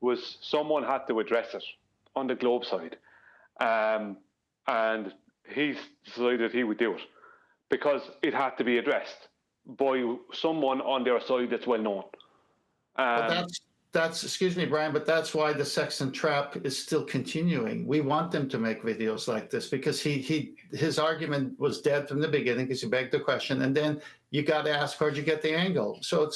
was someone had to address it on the globe side. And he decided he would do it because it had to be addressed by someone on their side that's well known. But that's excuse me, Brian, but that's why the Sextant trap is still continuing. We want them to make videos like this because his argument was dead from the beginning because he begged the question, and then you got to ask, where'd you get the angle? So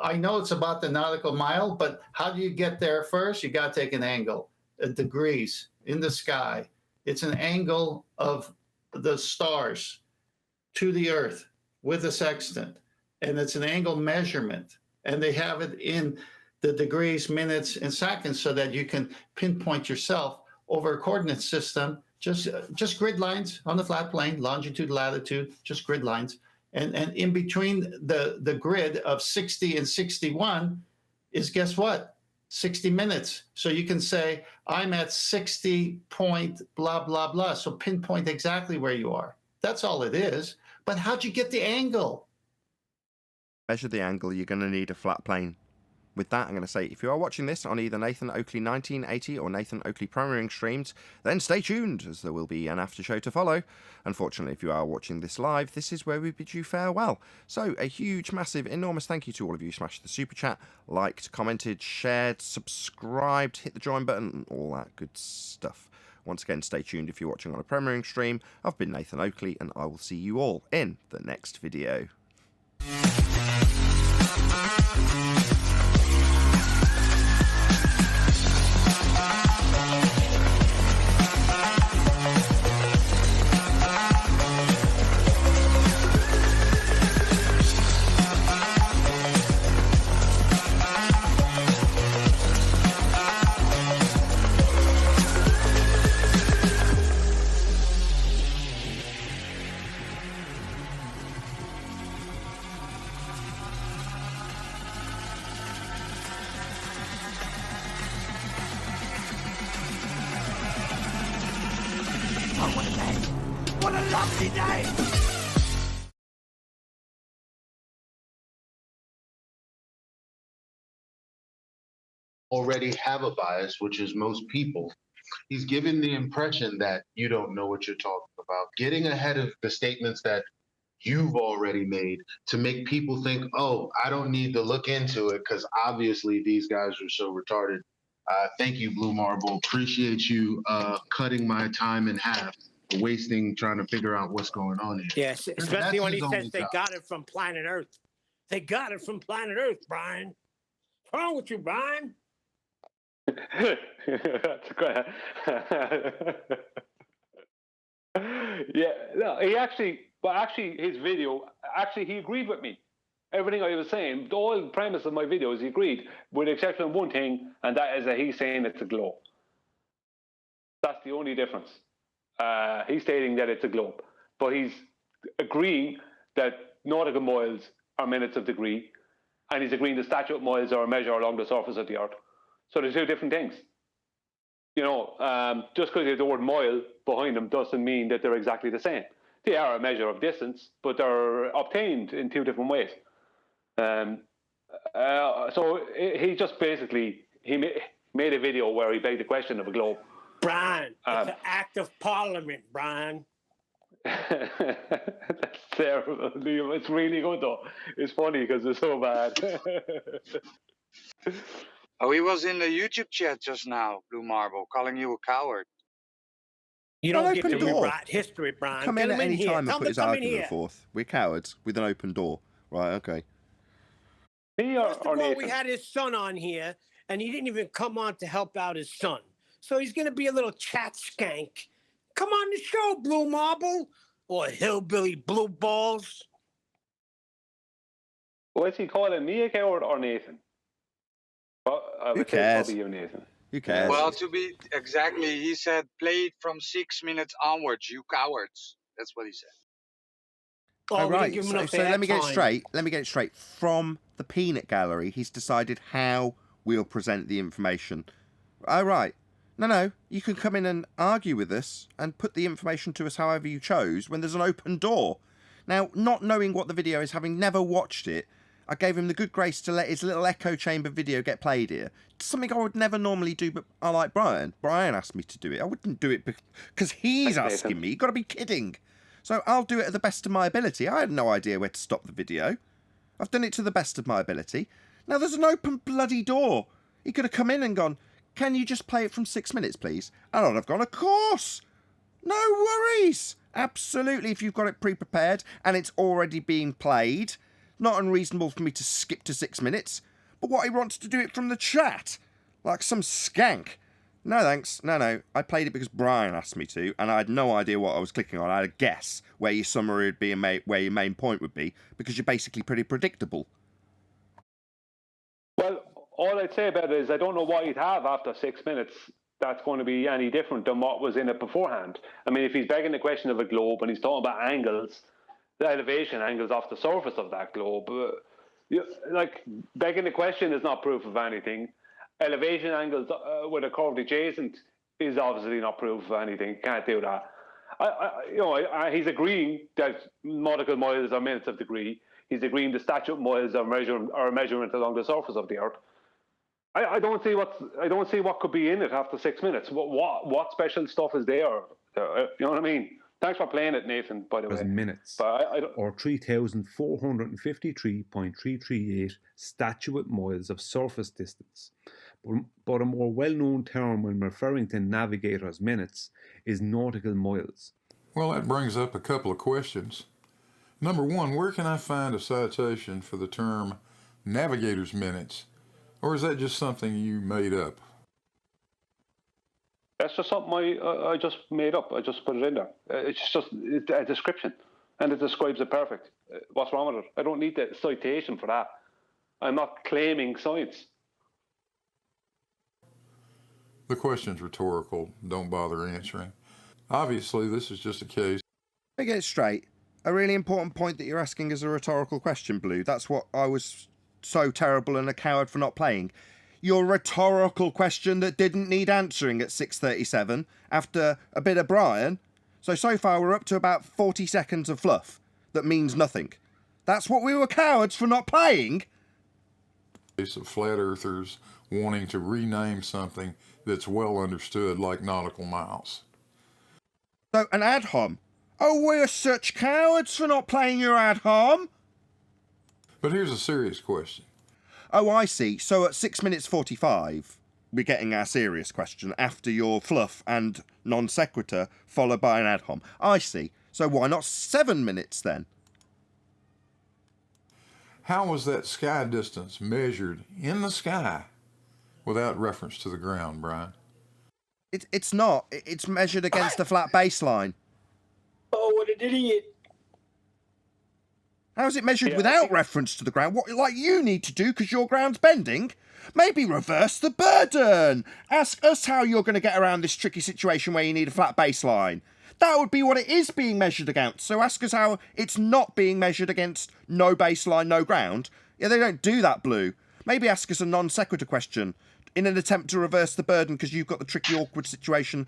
I know it's about the nautical mile, but how do you get there first? You got to take an angle, degrees in the sky. It's an angle of the stars to the Earth with a sextant, and it's an angle measurement, and they have it in the degrees, minutes, and seconds so that you can pinpoint yourself over a coordinate system, just grid lines on the flat plane, longitude, latitude, just grid lines. And in between the grid of 60 and 61 is, guess what? 60 minutes. So you can say, I'm at 60 point blah, blah, blah. So pinpoint exactly where you are. That's all it is. But how'd you get the angle? Measure the angle, you're going to need a flat plane. With that, I'm going to say, if you are watching this on either Nathan Oakley 1980 or Nathan Oakley premiering streams, then stay tuned, as there will be an after show to follow. Unfortunately, if you are watching this live, this is where we bid you farewell. So, a huge, massive, enormous thank you to all of you who smashed the super chat, liked, commented, shared, subscribed, hit the join button, all that good stuff. Once again, stay tuned if you're watching on a premiering stream. I've been Nathan Oakley, and I will see you all in the next video. What a lovely day! Already have a bias, which is most people. He's given the impression that you don't know what you're talking about, getting ahead of the statements that you've already made to make people think, oh, I don't need to look into it because obviously these guys are so retarded. Thank you, Blue Marble. Appreciate you cutting my time in half, wasting trying to figure out what's going on here. Yes, especially when he says they got it from planet Earth. They got it from planet Earth, Brian. What's wrong with you, Brian? That's great. Yeah, no, his video, he agreed with me. Everything I was saying, the whole premise of my videos, he agreed, with the exception of one thing, and that is that he's saying it's a globe. That's the only difference. He's stating that it's a globe, but he's agreeing that nautical miles are minutes of degree, and he's agreeing that statute miles are a measure along the surface of the Earth. So they're two different things. You know, just because you have the word mile behind them doesn't mean that they're exactly the same. They are a measure of distance, but they're obtained in two different ways. So he just basically, made a video where he begged the question of a globe. Brian, it's an act of parliament, Brian. That's terrible. It's really good, though. It's funny because it's so bad. Oh, he was in the YouTube chat just now, Blue Marble, calling you a coward. You don't get to rewrite history, Brian. Come in at any time and put his argument forth. We're cowards with an open door. Right, okay. First of all, we had his son on here, and he didn't even come on to help out his son. So he's going to be a little chat skank. Come on the show, Blue Marble, or Hillbilly Blue Balls. What's he calling me a coward or Nathan? Who cares? Probably you, Nathan. Who cares? Well, to be exactly, he said, play it from 6 minutes onwards, you cowards. That's what he said. Oh, right. So let me get it straight. From the peanut gallery, he's decided how we'll present the information. Oh, right. No. You can come in and argue with us and put the information to us however you chose when there's an open door. Now, not knowing what the video is, having never watched it, I gave him the good grace to let his little echo chamber video get played here. Something I would never normally do, but I like Brian. Brian asked me to do it. I wouldn't do it because he's asking me. You've got to be kidding. So I'll do it at the best of my ability. I had no idea where to stop the video. I've done it to the best of my ability. Now there's an open bloody door. He could have come in and gone, can you just play it from 6 minutes, please? And I'd have gone, of course. No worries. Absolutely, if you've got it pre-prepared and it's already being played. Not unreasonable for me to skip to 6 minutes. But what, he wants to do it from the chat? Like some skank. No thanks, no. I played it because Brian asked me to, and I had no idea what I was clicking on. I had a guess where your summary would be and where your main point would be, because you're basically pretty predictable. Well, all I'd say about it is I don't know what he'd have after 6 minutes that's going to be any different than what was in it beforehand. I mean, if he's begging the question of a globe and he's talking about angles, the elevation angles off the surface of that globe, like begging the question is not proof of anything. Elevation angles with a curved adjacent is obviously not proof of anything. Can't do that. He's agreeing that nautical miles are minutes of degree. He's agreeing the statute miles are measurement along the surface of the Earth. I don't see what could be in it after 6 minutes. What special stuff is there? You know what I mean? Thanks for playing it, Nathan. By the way, minutes, but or 3,453.338 statute miles of surface distance. But a more well-known term when referring to navigators' minutes is nautical miles. Well, that brings up a couple of questions. Number one, where can I find a citation for the term navigator's minutes? Or is that just something you made up? That's just something I just made up. I just put it in there. It's just a description, and it describes it perfect. What's wrong with it? I don't need the citation for that. I'm not claiming science. The question's rhetorical. Don't bother answering. Obviously, this is just a case. Let me get it straight. A really important point that you're asking is a rhetorical question, Blue. That's what I was so terrible and a coward for not playing. Your rhetorical question that didn't need answering at 6:37 after a bit of Brian. So far we're up to about 40 seconds of fluff that means nothing. That's what we were cowards for not playing. Case of flat earthers wanting to rename something that's well understood, like nautical miles. So an ad hom. Oh, we're such cowards for not playing your ad hom. But here's a serious question. Oh, I see. So at 6 minutes 45, we're getting our serious question after your fluff and non sequitur, followed by an ad hom. I see. So why not 7 minutes then? How was that sky distance measured in the sky without reference to the ground, Brian? It's not. It's measured against a flat baseline. Oh, what an idiot. How is it measured without reference to the ground? What, like you need to do because your ground's bending? Maybe reverse the burden. Ask us how you're going to get around this tricky situation where you need a flat baseline. That would be what it is being measured against. So ask us how it's not being measured against no baseline, no ground. Yeah, they don't do that, Blue. Maybe ask us a non sequitur question in an attempt to reverse the burden because you've got the tricky, awkward situation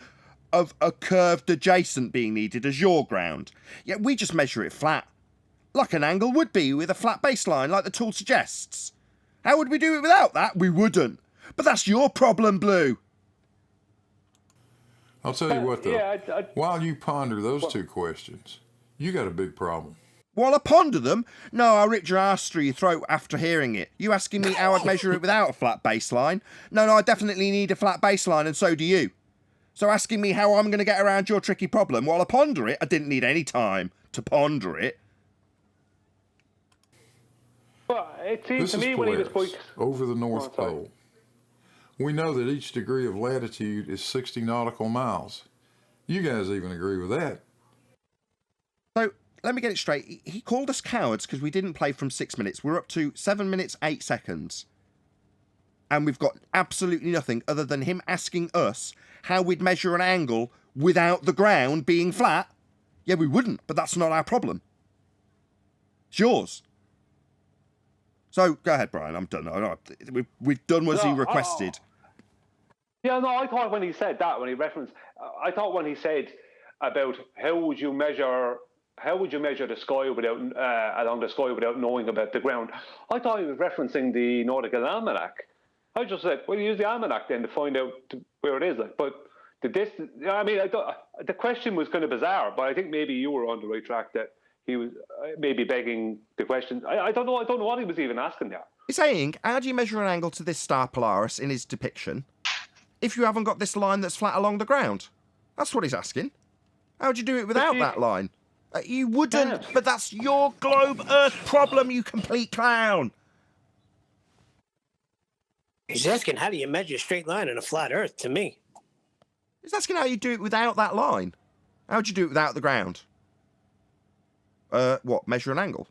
of a curved adjacent being needed as your ground. Yeah, we just measure it flat. Like an angle would be with a flat baseline like the tool suggests. How would we do it without that? We wouldn't. But that's your problem, Blue. I'll tell you what, though. While you ponder those two questions, you got a big problem. While I ponder them? No, I ripped your arse through your throat after hearing it. You asking me how I'd measure it without a flat baseline? No, I definitely need a flat baseline, and so do you. So asking me how I'm going to get around your tricky problem, while I ponder it, I didn't need any time to ponder it. Well, it seems This to is me when he was Polaris, over the North Pole. We know that each degree of latitude is 60 nautical miles. You guys even agree with that. So, let me get it straight. He called us cowards because we didn't play from 6 minutes. We're up to 7 minutes, 8 seconds. And we've got absolutely nothing other than him asking us how we'd measure an angle without the ground being flat. Yeah, we wouldn't, but that's not our problem. It's yours. So, go ahead, Brian. I'm done. We've done what he requested. Yeah, no, I thought when he said that, when he referenced, I thought when he said about how would you measure the sky without along the sky without knowing about the ground, I thought he was referencing the Nautical Almanac. I just said, well, use the almanac then to find out where it is. Like, but the distance. I mean, the question was kind of bizarre, but I think maybe you were on the right track that he was maybe begging the question. I don't know. I don't know what he was even asking there. He's saying, how do you measure an angle to this star Polaris in his depiction if you haven't got this line that's flat along the ground? That's what he's asking. How do you do it without that line? You wouldn't, but that's your globe Earth problem, you complete clown. He's asking, how do you measure a straight line in a flat Earth, to me? He's asking how you do it without that line. How do you do it without the ground? What, measure an angle?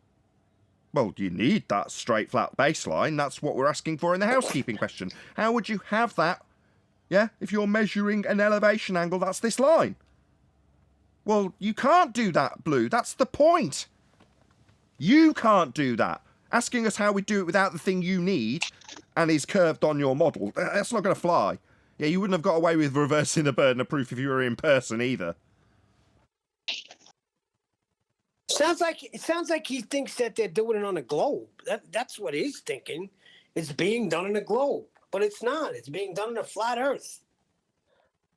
Well, you need that straight, flat baseline. That's what we're asking for in the housekeeping question. How would you have that, yeah, if you're measuring an elevation angle, that's this line? Well, you can't do that, Blue. That's the point. You can't do that. Asking us how we do it without the thing you need and is curved on your model, that's not going to fly. Yeah, you wouldn't have got away with reversing the burden of proof if you were in person either. Sounds like he thinks that they're doing it on a globe. That's what he's thinking. It's being done on a globe, but it's not. It's being done on a flat Earth.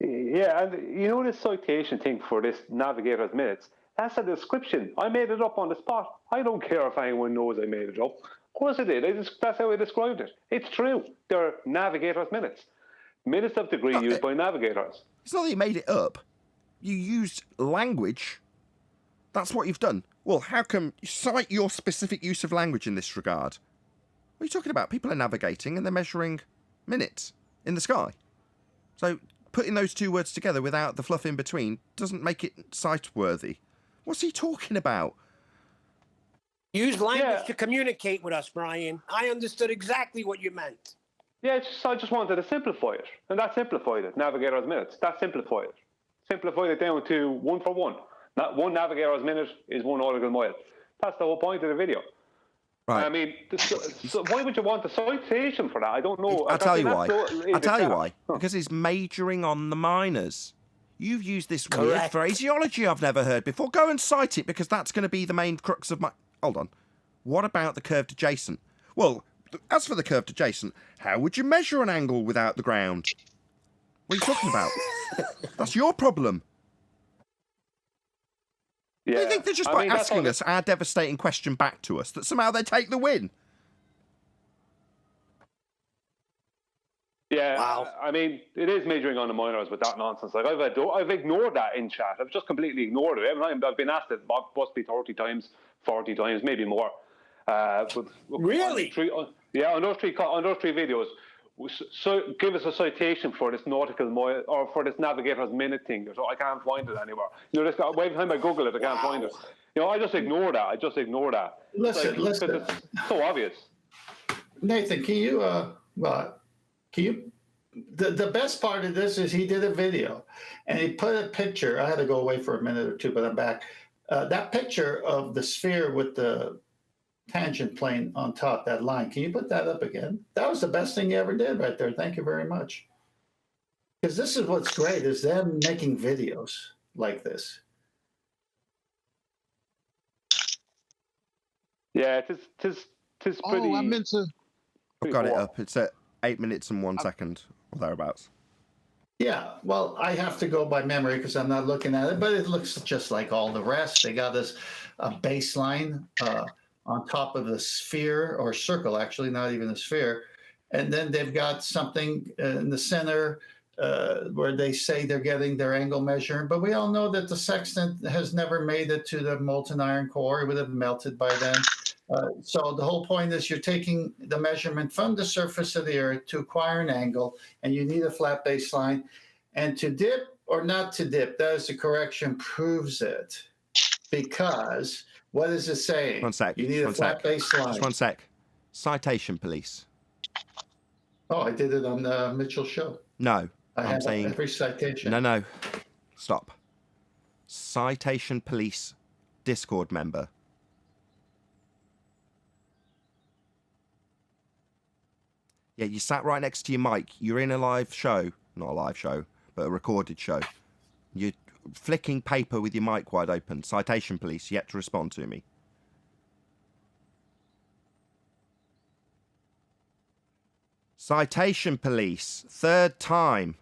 Yeah, and you know this citation thing for this navigator's minutes? That's a description. I made it up on the spot. I don't care if anyone knows I made it up. Of course I did. That's how I described it. It's true. They're navigator's minutes. Minutes of degree used by navigators. It's not that you made it up. You used language. That's what you've done. Well, how come you cite your specific use of language in this regard? What are you talking about? People are navigating and they're measuring minutes in the sky. So putting those two words together without the fluff in between doesn't make it cite-worthy. What's he talking about? Use language to communicate with us, Brian. I understood exactly what you meant. Yeah, I just wanted to simplify it. And that simplified it. Navigator's minutes. That simplified it. Simplified it down to 1 for 1. Not one navigator's minute is 1 nautical mile. That's the whole point of the video. Right. I mean, so why would you want a citation for that? I don't know. I'll tell you why. Because he's majoring on the minors. You've used this weird phraseology I've never heard before. Go and cite it, because that's going to be the main crux of my... Hold on. What about the curved adjacent? Well, as for the curved adjacent, how would you measure an angle without the ground? What are you talking about? That's your problem. Yeah. They think that just by asking us our devastating question back to us, that somehow they take the win. Yeah, wow. I mean, it is measuring on the minors with that nonsense. Like I've ignored that in chat. I've just completely ignored it. Every time I've been asked it, must be 30 times, 40 times, maybe more. Really? On those three videos. So give us a citation for this nautical mile or for this navigator's minute thing. So I can't find it anywhere. You know, every time I Google it, I can't find it. You know, I just ignore that. Listen. It's so obvious. Nathan, can you? The best part of this is he did a video, and he put a picture. I had to go away for a minute or two, but I'm back. That picture of the sphere with the tangent plane on top, that line. Can you put that up again? That was the best thing you ever did right there. Thank you very much. Because this is what's great, is them making videos like this. Yeah, it is pretty... Oh, I meant to... I've got it up. It's at 8 minutes and 1 second, or thereabouts. Yeah, well, I have to go by memory because I'm not looking at it, but it looks just like all the rest. They got this baseline on top of the sphere, or circle, actually, not even a sphere. And then they've got something in the center where they say they're getting their angle measured. But we all know that the sextant has never made it to the molten iron core. It would have melted by then. So the whole point is you're taking the measurement from the surface of the Earth to acquire an angle, and you need a flat baseline. And to dip or not to dip, that is the correction, proves it. Because... what is it saying? 1 sec. You need a flat baseline. Just 1 sec. Citation police. Oh, I did it on the Mitchell show. No. I'm saying every citation. No. Stop. Citation police Discord member. Yeah, you sat right next to your mic. You're in a live show. Not a live show, but a recorded show. You're flicking paper with your mic wide open. Citation police yet to respond to me. Citation police. 3rd time.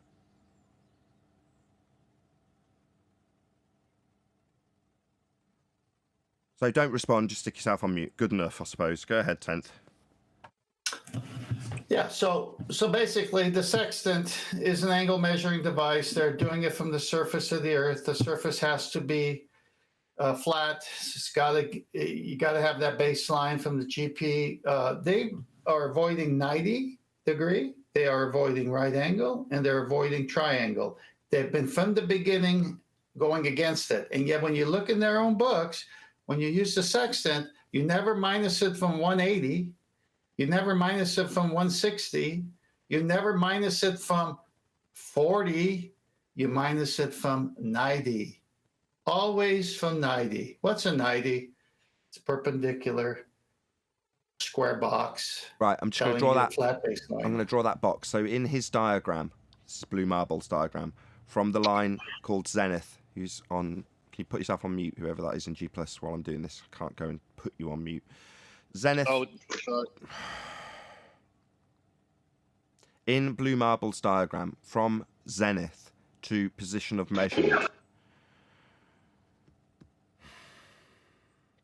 So don't respond, just stick yourself on mute. Good enough, I suppose. Go ahead, 10th. Yeah, so basically the sextant is an angle measuring device. They're doing it from the surface of the Earth. The surface has to be flat. You got to have that baseline from the GP. They are avoiding 90 degree. They are avoiding right angle, and they're avoiding triangle. They've been from the beginning going against it. And yet when you look in their own books, when you use the sextant, you never minus it from 180. You never minus it from 160. You never minus it from 40. You minus it from 90. Always from 90. What's a 90? It's a perpendicular square box. Right, I'm just going to telling draw you that. flat baseline. I'm going to draw that box. So in his diagram, this is Blue Marble's diagram, from the line called Zenith, who's on. Can you put yourself on mute, whoever that is in G+, while I'm doing this? I can't go and put you on mute. Zenith. Oh, sorry. In Blue Marble's diagram, from Zenith to position of measurement.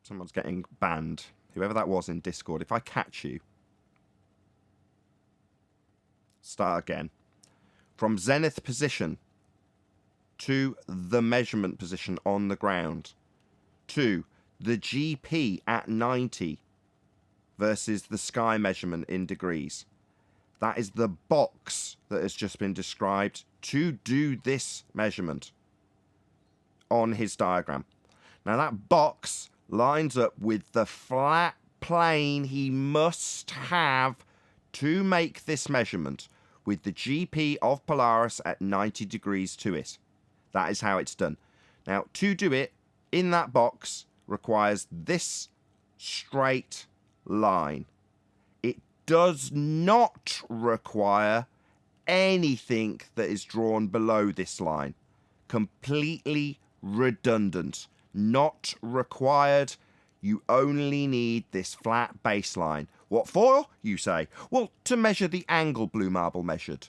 Someone's getting banned. Whoever that was in Discord, if I catch you, start again. From zenith position to the measurement position on the ground to the GP at 90 versus the sky measurement in degrees. That is the box that has just been described to do this measurement on his diagram. Now that box lines up with the flat plane he must have to make this measurement, with the GP of Polaris at 90 degrees to it. That is how it's done. Now, to do it in that box requires this straight line. It does not require anything that is drawn below this line. Completely redundant. Not required. You only need this flat baseline. What for, you say? Well, to measure the angle Blue Marble measured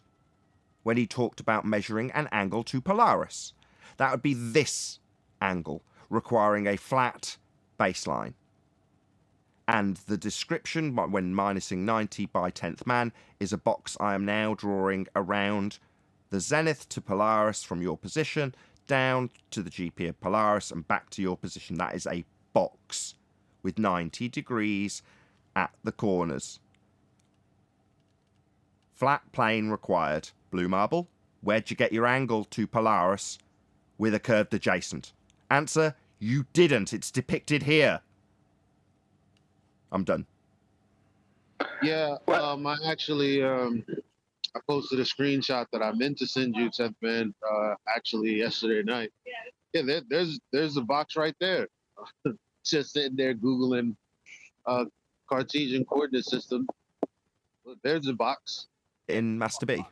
when he talked about measuring an angle to Polaris. That would be this angle, requiring a flat baseline. And the description, when minusing 90 by 10th man, is a box I am now drawing around the zenith to Polaris from your position, down to the GP of Polaris and back to your position. That is a box with 90 degrees at the corners. Flat plane required. Blue Marble, where'd you get your angle to Polaris with a curved adjacent? Answer, you didn't. It's depicted here. I'm done. Yeah, I actually I posted a screenshot that I meant to send you, 10th man, actually yesterday night. Yeah, there's a box right there. Just sitting there Googling Cartesian coordinate system. Look, there's a box. In Master B.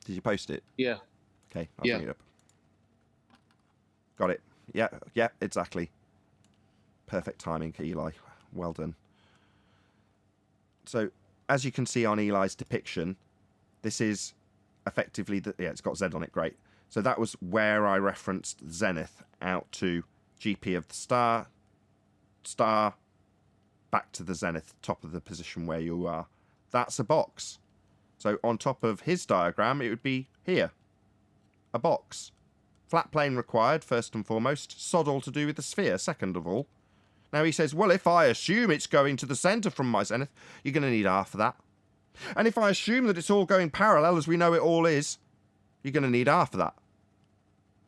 Did you post it? Yeah. Okay, I'll bring it up. Got it. Yeah, exactly. Perfect timing, Eli. Well done. So, as you can see on Eli's depiction, this is effectively, it's got Z on it, great. So that was where I referenced zenith out to GP of the star, back to the zenith, top of the position where you are. That's a box. So on top of his diagram, it would be here. A box. Flat plane required, first and foremost. Sod all to do with the sphere, second of all. Now he says, well, if I assume it's going to the centre from my zenith, you're going to need half of that. And if I assume that it's all going parallel, as we know it all is, you're going to need half of that.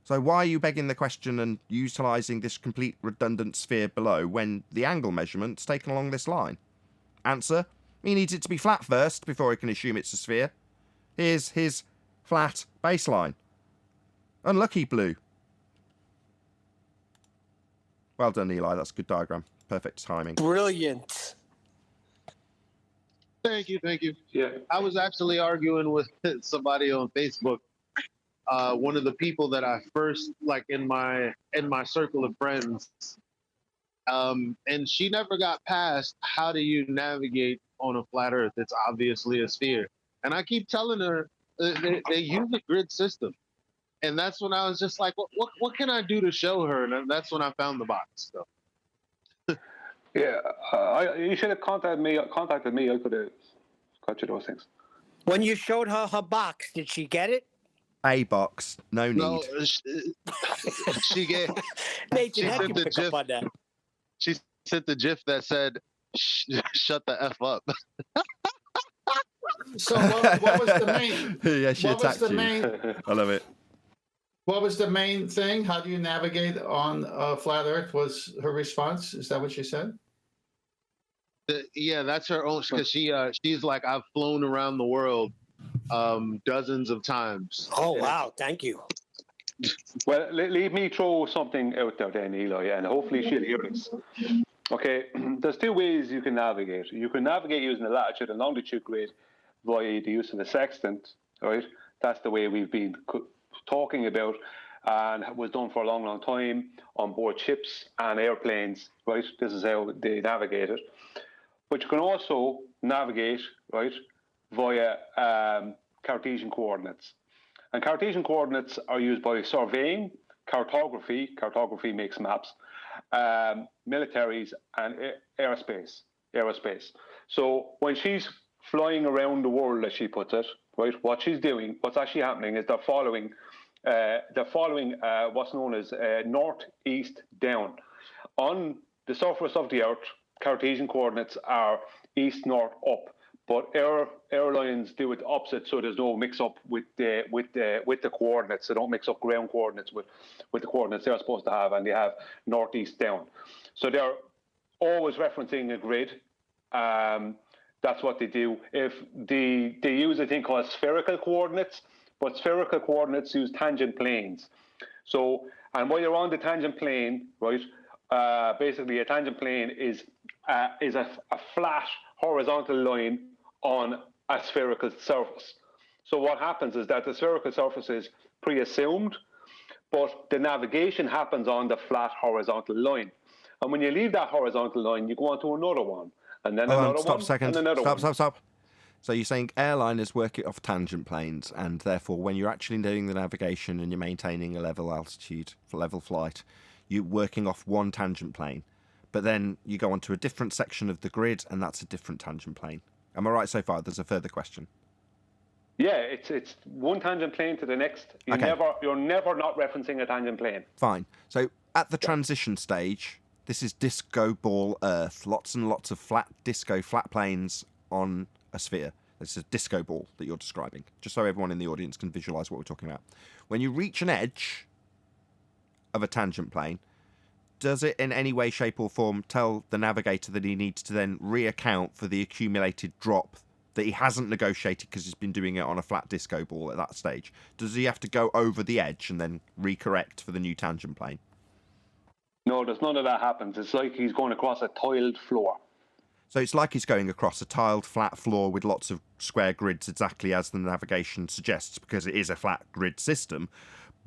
So why are you begging the question and utilising this complete redundant sphere below when the angle measurement's taken along this line? Answer, he needs it to be flat first before he can assume it's a sphere. Here's his flat baseline. Unlucky, Blue. Well done, Eli. That's a good diagram. Perfect timing. Brilliant. Thank you. Yeah, I was actually arguing with somebody on Facebook. One of the people that I first like in my circle of friends, and she never got past how do you navigate on a flat Earth? It's obviously a sphere, and I keep telling her they use a grid system, and that's when I was just like, what can I do to show her? And that's when I found the box. So. Yeah, you should have contacted me. I could have got you those things. When you showed her box, did she get it? A box, no need. No, she gave. Nathan, how you pick up on that? She sent the GIF that said, "Shut the F up." So what was the main? Yeah, she what was attacked the you. main? I love it. What was the main thing? How do you navigate on flat Earth? Was her response? Is that what she said? Yeah, that's her own. Because she's like, I've flown around the world dozens of times. Oh wow! Thank you. Well, leave me throw something out there then, Eli, and hopefully she'll hear this. Okay, there's two ways you can navigate. You can navigate using the latitude and longitude grid via the use of the sextant, right? That's the way we've been talking about and was done for a long, long time on board ships and airplanes, right? This is how they navigate it. But you can also navigate, right, via Cartesian coordinates. And Cartesian coordinates are used by surveying, cartography makes maps, militaries, and aerospace. So when she's flying around the world, as she puts it, right, what she's doing, what's actually happening is they're following what's known as northeast down. On the surface of the Earth, Cartesian coordinates are east, north, up. But airlines do it opposite, so there's no mix-up with the coordinates. They don't mix up ground coordinates with the coordinates they're supposed to have, and they have northeast down. So they're always referencing a grid. That's what they do. If they use a thing called spherical coordinates, but spherical coordinates use tangent planes. So, and while you're on the tangent plane, right? Basically, a tangent plane is a flat horizontal line on a spherical surface. So what happens is that the spherical surface is pre-assumed, but the navigation happens on the flat horizontal line. And when you leave that horizontal line, you go on to another one, and then another Stop one, a second. and another one. Stop. So you're saying airliners work it off tangent planes, and therefore when you're actually doing the navigation and you're maintaining a level altitude for level flight, you're working off one tangent plane. But then you go onto a different section of the grid, and that's a different tangent plane. Am I right so far? There's a further question. Yeah, it's one tangent plane to the next. You're never not referencing a tangent plane. Fine. So at the transition stage, this is disco ball Earth. Lots and lots of flat planes on a sphere. This is a disco ball that you're describing, just so everyone in the audience can visualize what we're talking about. When you reach an edge of a tangent plane, does it in any way, shape or form tell the navigator that he needs to then reaccount for the accumulated drop that he hasn't negotiated because he's been doing it on a flat disco ball at that stage? Does he have to go over the edge and then recorrect for the new tangent plane? No, there's none of that happens. It's like he's going across a tiled floor. So it's like he's going across a tiled flat floor with lots of square grids, exactly as the navigation suggests, because it is a flat grid system.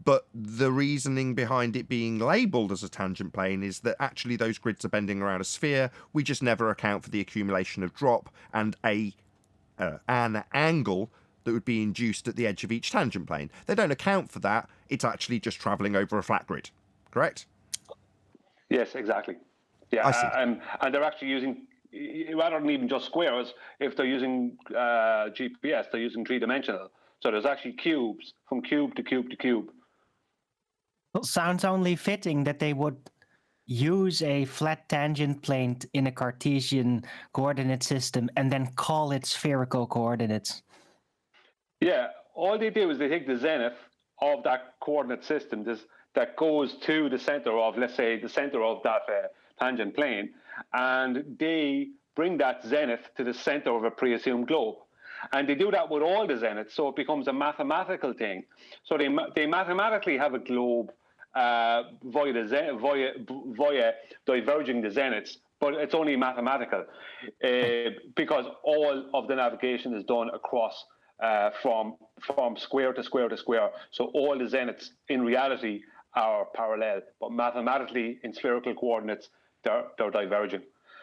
But the reasoning behind it being labelled as a tangent plane is that actually those grids are bending around a sphere. We just never account for the accumulation of drop and an angle that would be induced at the edge of each tangent plane. They don't account for that. It's actually just travelling over a flat grid. Correct? Yes, exactly. Yeah, and they're actually using, rather than even just squares, if they're using GPS, they're using three-dimensional. So there's actually cubes from cube to cube to cube. Well, sounds only fitting that they would use a flat tangent plane in a Cartesian coordinate system and then call it spherical coordinates. Yeah, all they do is they take the zenith of that coordinate system that goes to the center of, let's say, the center of that tangent plane, and they bring that zenith to the center of a pre-assumed globe. And they do that with all the zeniths, so it becomes a mathematical thing. So they mathematically have a globe via diverging the zeniths, but it's only mathematical because all of the navigation is done across from square to square to square. So all the zeniths in reality are parallel, but mathematically in spherical coordinates they're diverging.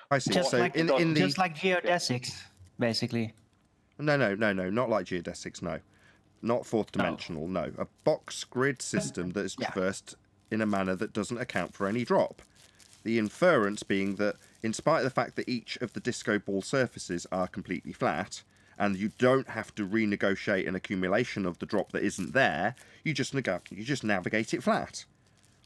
I see. Just so like just like geodesics, basically. No, not like geodesics, no. Not fourth dimensional, no. A box grid system that is traversed in a manner that doesn't account for any drop. The inference being that, in spite of the fact that each of the disco ball surfaces are completely flat, and you don't have to renegotiate an accumulation of the drop that isn't there, you just navigate it flat.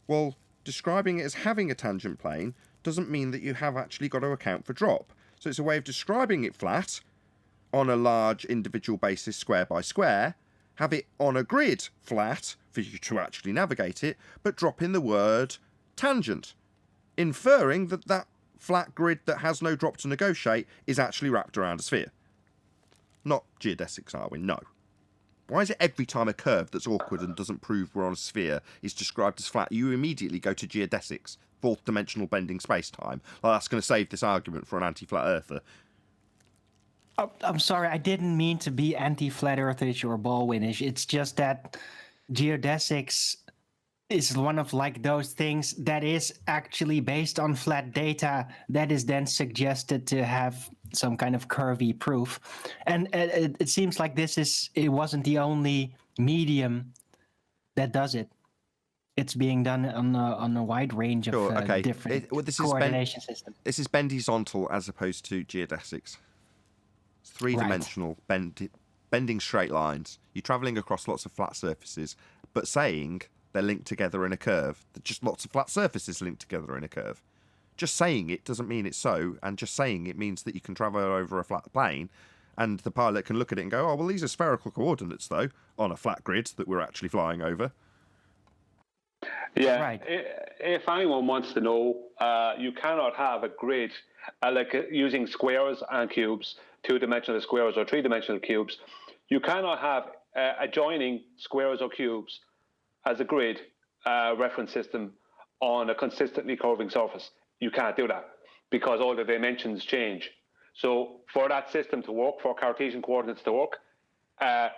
Well, describing it as having a tangent plane doesn't mean that you have actually got to account for drop. So it's a way of describing it flat, on a large individual basis, square by square, Have it on a grid, flat, for you to actually navigate it, but drop in the word tangent, inferring that that flat grid that has no drop to negotiate is actually wrapped around a sphere. Not geodesics, are we? No. Why is it every time a curve that's awkward and doesn't prove we're on a sphere is described as flat, you immediately go to geodesics, fourth dimensional bending space-time? Like, that's going to save this argument for an anti-flat earther. Oh, I'm sorry, I didn't mean to be anti-flat earthish or Baldwinish. It's just that geodesics is one of like those things that is actually based on flat data that is then suggested to have some kind of curvy proof. And it seems like it wasn't the only medium that does it. It's being done on a wide range of different coordination systems. This is bendizontal as opposed to geodesics. It's three-dimensional bending straight lines. You're travelling across lots of flat surfaces, but saying they're linked together in a curve. They're just lots of flat surfaces linked together in a curve. Just saying it doesn't mean it's so, and just saying it means that you can travel over a flat plane, and the pilot can look at it and go, oh, well, these are spherical coordinates, though, on a flat grid that we're actually flying over. Yeah, right. If anyone wants to know, you cannot have a grid using squares and cubes, two-dimensional squares or three-dimensional cubes. You cannot have adjoining squares or cubes as a grid reference system on a consistently curving surface. You can't do that because all the dimensions change. So for that system to work, for Cartesian coordinates to work,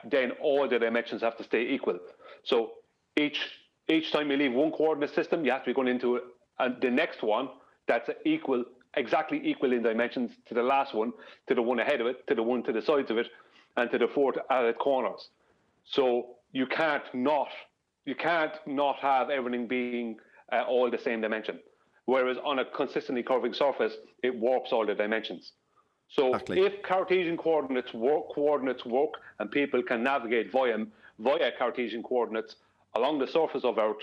then all the dimensions have to stay equal. So each time you leave one coordinate system, you have to be going into the next one that's exactly equal in dimensions to the last one, to the one ahead of it, to the one to the sides of it, and to the fourth at its corners. So you can't not have everything being all the same dimension. Whereas on a consistently curving surface, it warps all the dimensions. So if Cartesian coordinates work and people can navigate via Cartesian coordinates along the surface of Earth,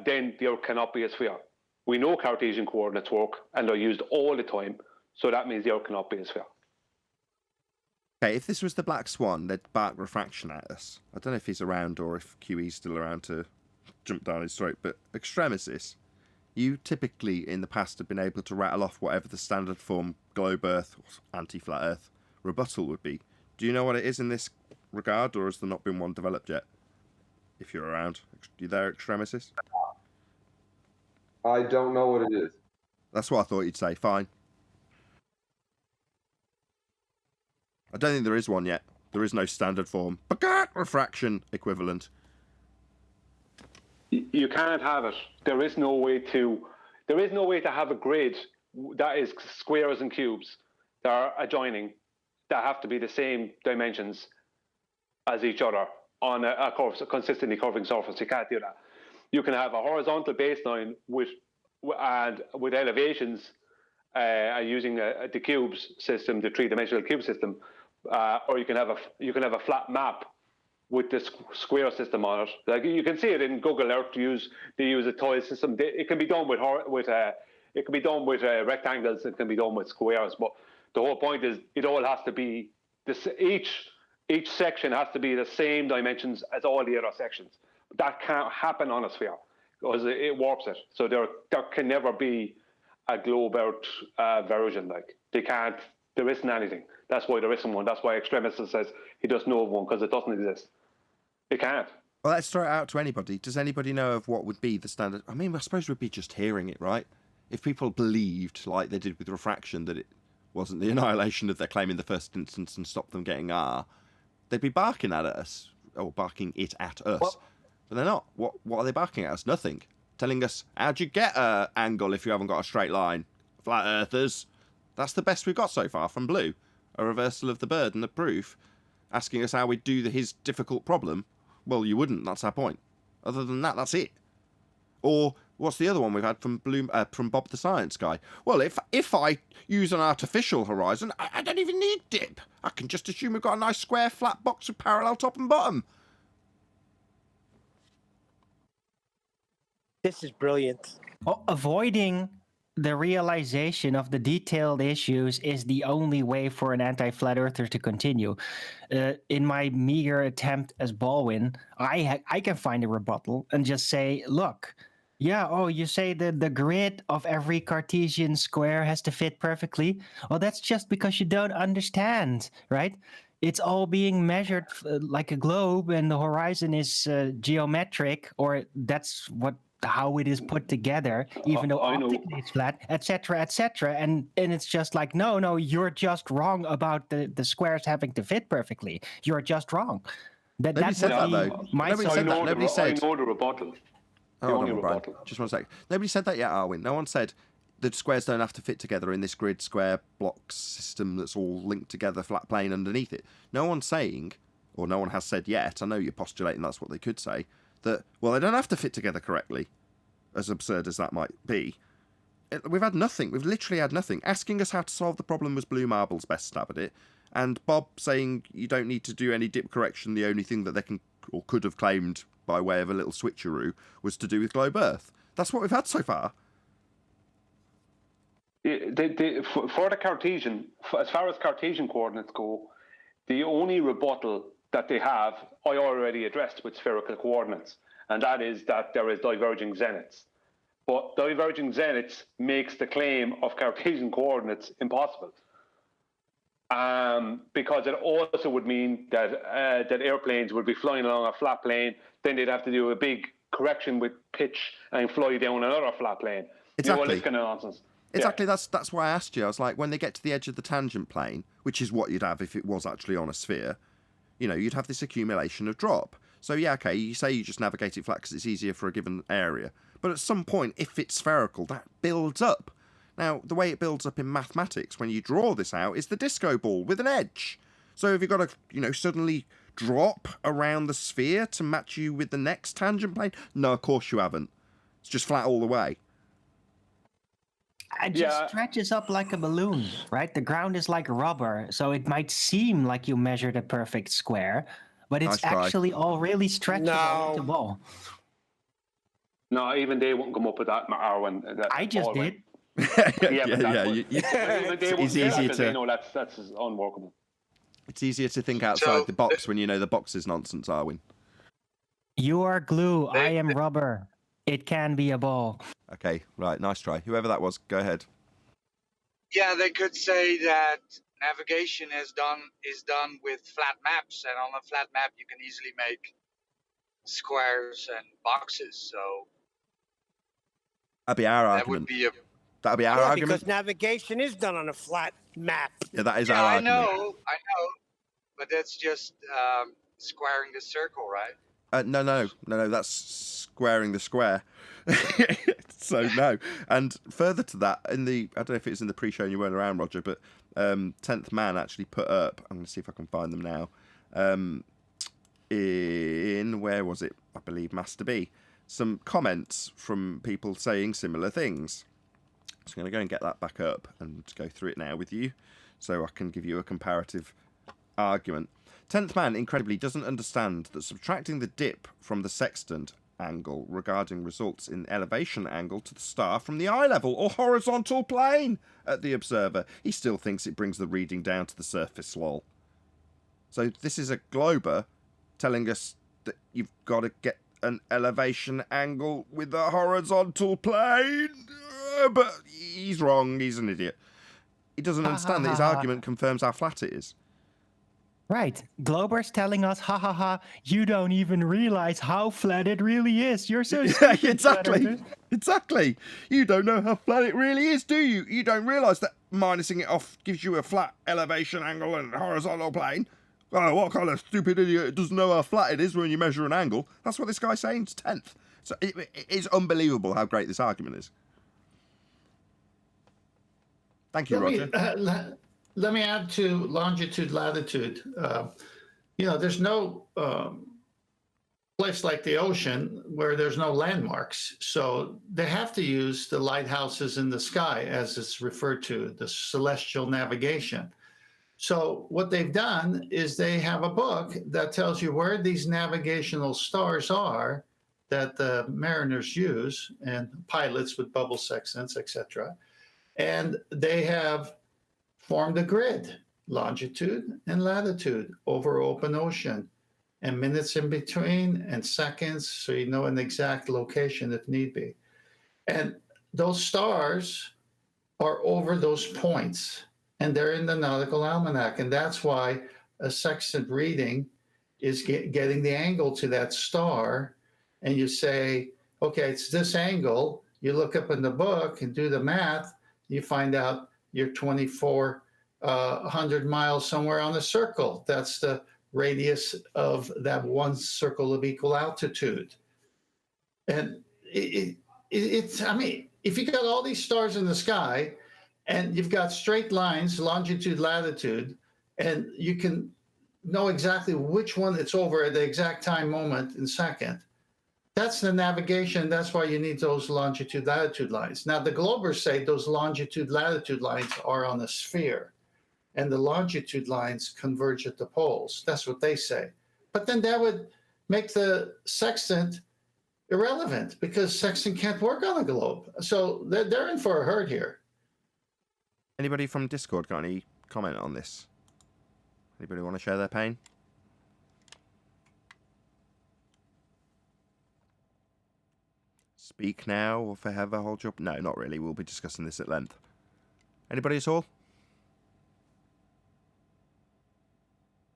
then the Earth cannot be a sphere. We know Cartesian coordinates work and they're used all the time, so that means the Earth cannot be a sphere. Okay, if this was the Black Swan, they'd bark refraction at us. I don't know if he's around or if QE's still around to jump down his throat, but Extremesis, you typically in the past have been able to rattle off whatever the standard form globe Earth, anti-flat Earth rebuttal would be. Do you know what it is in this regard, or has there not been one developed yet? If you're around. You there, Extremesis? I don't know what it is. That's what I thought you'd say. Fine. I don't think there is one yet. There is no standard form refraction equivalent. You can't have it. There is no way to have a grid that is squares and cubes that are adjoining that have to be the same dimensions as each other on a consistently curving surface. You can't do that. You can have a horizontal baseline with elevations using the cubes system, the three-dimensional cube system, or you can have a flat map with the square system on it. Like you can see it in Google Earth. They use a tile system. It can be done with rectangles. It can be done with squares. But the whole point is, it all has to be this. Each section has to be the same dimensions as all the other sections. But that can't happen on a sphere because it warps it. So there can never be a globe Earth version. Like they can't. There isn't anything. That's why there isn't one. That's why Extremis says he doesn't know of one, because it doesn't exist. It can't. Well, let's throw it out to anybody. Does anybody know of what would be the standard? I mean, I suppose we'd be just hearing it, right? If people believed, like they did with refraction, that it wasn't the annihilation of their claim in the first instance and stopped them getting R, they'd be barking at us, or barking it at us. What? But they're not. What are they barking at us? Nothing. Telling us, how'd you get an angle if you haven't got a straight line? Flat earthers. That's the best we've got so far from Blue. A reversal of the burden of proof, asking us how we'd do his difficult problem. Well, you wouldn't. That's our point. Other than that, that's it. Or what's the other one we've had from from Bob the Science Guy? Well, if I use an artificial horizon, I don't even need dip. I can just assume we've got a nice square flat box with parallel top and bottom. This is brilliant. Well, avoiding the realization of the detailed issues is the only way for an anti-flat earther to continue. In my meager attempt as Baldwin, I can find a rebuttal and just say, look, you say that the grid of every Cartesian square has to fit perfectly. Well, that's just because you don't understand, right? It's all being measured like a globe, and the horizon is geometric, or that's how it is put together, even though optically it's flat, etc., etc. And it's just like, no, you're just wrong about the squares having to fit perfectly. You're just wrong. Nobody said that, though. Nobody said that. Nobody said. I know the rebuttal. Hold on, Brian. Just one sec. Nobody said that yet, Arwin. No one said the squares don't have to fit together in this grid square block system that's all linked together, flat plane underneath it. No one's saying, or no one has said yet, I know you're postulating that's what they could say, that, well, they don't have to fit together correctly, as absurd as that might be. We've had nothing. We've literally had nothing. Asking us how to solve the problem was Blue Marble's best stab at it, and Bob saying you don't need to do any dip correction, the only thing that they can or could have claimed by way of a little switcheroo was to do with globe Earth. That's what we've had so far. For the Cartesian, as far as Cartesian coordinates go, the only rebuttal that they have, I already addressed with spherical coordinates, and that is that there is diverging zeniths. But diverging zeniths makes the claim of Cartesian coordinates impossible, because it also would mean that airplanes would be flying along a flat plane, then they'd have to do a big correction with pitch and fly down another flat plane. Exactly. All this kind of nonsense. Exactly, that's why I asked you. I was like, when they get to the edge of the tangent plane, which is what you'd have if it was actually on a sphere, you'd have this accumulation of drop. So yeah, okay, you say you just navigate it flat because it's easier for a given area. But at some point, if it's spherical, that builds up. Now, the way it builds up in mathematics, when you draw this out, is the disco ball with an edge. So have you got to, suddenly drop around the sphere to match you with the next tangent plane? No, of course you haven't. It's just flat all the way. It just stretches up like a balloon, right? The ground is like rubber, so it might seem like you measured a perfect square, but it's actually all really stretchable like a ball. No, even they won't come up with that, Arwen. I just did. It's easier to. They know that's unworkable. It's easier to think outside the box when you know the box is nonsense, Arwen. You are glue. I am rubber. It can be a ball. Okay, right, nice try. Whoever that was, go ahead. Yeah, they could say that navigation is done with flat maps, and on a flat map you can easily make squares and boxes. So that'd be our argument. That'd be our argument. Because navigation is done on a flat map. Yeah, that is our argument. I know, but that's just squaring the circle, right? No, that's squaring the square. So no. And further to that, I don't know if it's in the pre-show and you weren't around, Roger, but 10th Man actually put up, I'm going to see if I can find them now, in, where was it? I believe Master B, some comments from people saying similar things. So I'm going to go and get that back up and go through it now with you so I can give you a comparative argument. 10th Man, incredibly, doesn't understand that subtracting the dip from the sextant angle regarding results in elevation angle to the star from the eye level or horizontal plane at the observer. He still thinks it brings the reading down to the surface, lol. So this is a glober telling us that you've got to get an elevation angle with a horizontal plane. But he's wrong, he's an idiot. He doesn't understand that his argument confirms how flat it is. Right. Glober's telling us, you don't even realize how flat it really is. You're so stupid. Exactly. You don't know how flat it really is, do you? You don't realise that minusing it off gives you a flat elevation angle and horizontal plane. Oh, what kind of stupid idiot doesn't know how flat it is when you measure an angle? That's what this guy's saying, it's 10th. So it is unbelievable how great this argument is. Thank you, Roger. Let me add to longitude, latitude. There's no place like the ocean where there's no landmarks. So they have to use the lighthouses in the sky, as it's referred to, the celestial navigation. So what they've done is they have a book that tells you where these navigational stars are that the mariners use and pilots with bubble sextants, etc. And they have formed a grid, longitude and latitude over open ocean, and minutes in between and seconds, so you know an exact location if need be. And those stars are over those points, and they're in the Nautical Almanac. And that's why a sextant reading is getting the angle to that star. And you say, okay, it's this angle. You look up in the book and do the math. You find out you're 2,400 miles somewhere on a circle. That's the radius of that one circle of equal altitude. And it's, I mean, if you got all these stars in the sky and you've got straight lines, longitude, latitude, and you can know exactly which one it's over at the exact time, moment, and second, that's the navigation. That's why you need those longitude, latitude lines. Now, the globers say those longitude, latitude lines are on a sphere, and the longitude lines converge at the poles. That's what they say. But then that would make the sextant irrelevant, because sextant can't work on a globe. So they're in for a hurt here. Anybody from Discord got any comment on this? Anybody want to share their pain? Speak now or forever hold your... No, not really. We'll be discussing this at length. Anybody at all?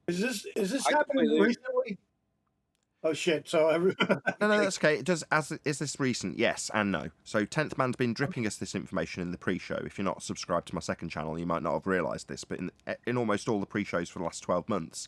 Is this happening recently? Oh shit! So No, that's okay. It does. Is this recent? Yes and no. So 10th Man's been dripping us this information in the pre-show. If you're not subscribed to my second channel, you might not have realised this, but in almost all the pre-shows for the last 12 months,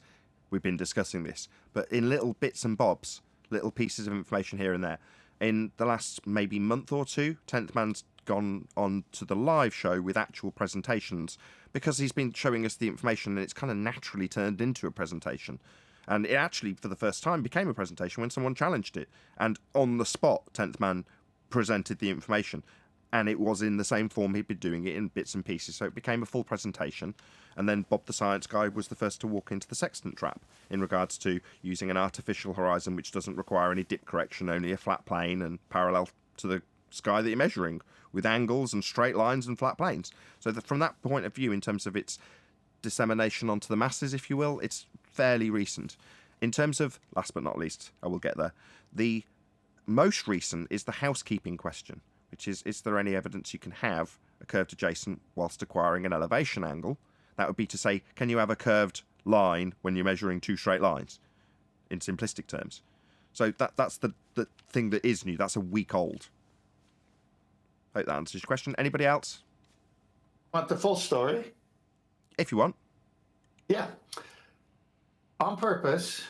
we've been discussing this. But in little bits and bobs, little pieces of information here and there. In the last maybe month or two, 10th Man's gone on to the live show with actual presentations, because he's been showing us the information and it's kind of naturally turned into a presentation. And it actually, for the first time, became a presentation when someone challenged it. And on the spot, 10th Man presented the information. And it was in the same form he'd been doing it in bits and pieces. So it became a full presentation. And then Bob the Science Guy was the first to walk into the sextant trap in regards to using an artificial horizon which doesn't require any dip correction, only a flat plane and parallel to the sky that you're measuring, with angles and straight lines and flat planes. So from that point of view, in terms of its dissemination onto the masses, if you will, it's fairly recent. In terms of, last but not least, I will get there, the most recent is the housekeeping question, which is there any evidence you can have a curved adjacent whilst acquiring an elevation angle? That would be to say, can you have a curved line when you're measuring two straight lines, in simplistic terms? So that's the thing that is new. That's a week old. Hope that answers your question. Anybody else? Want the full story? If you want. Yeah. On purpose,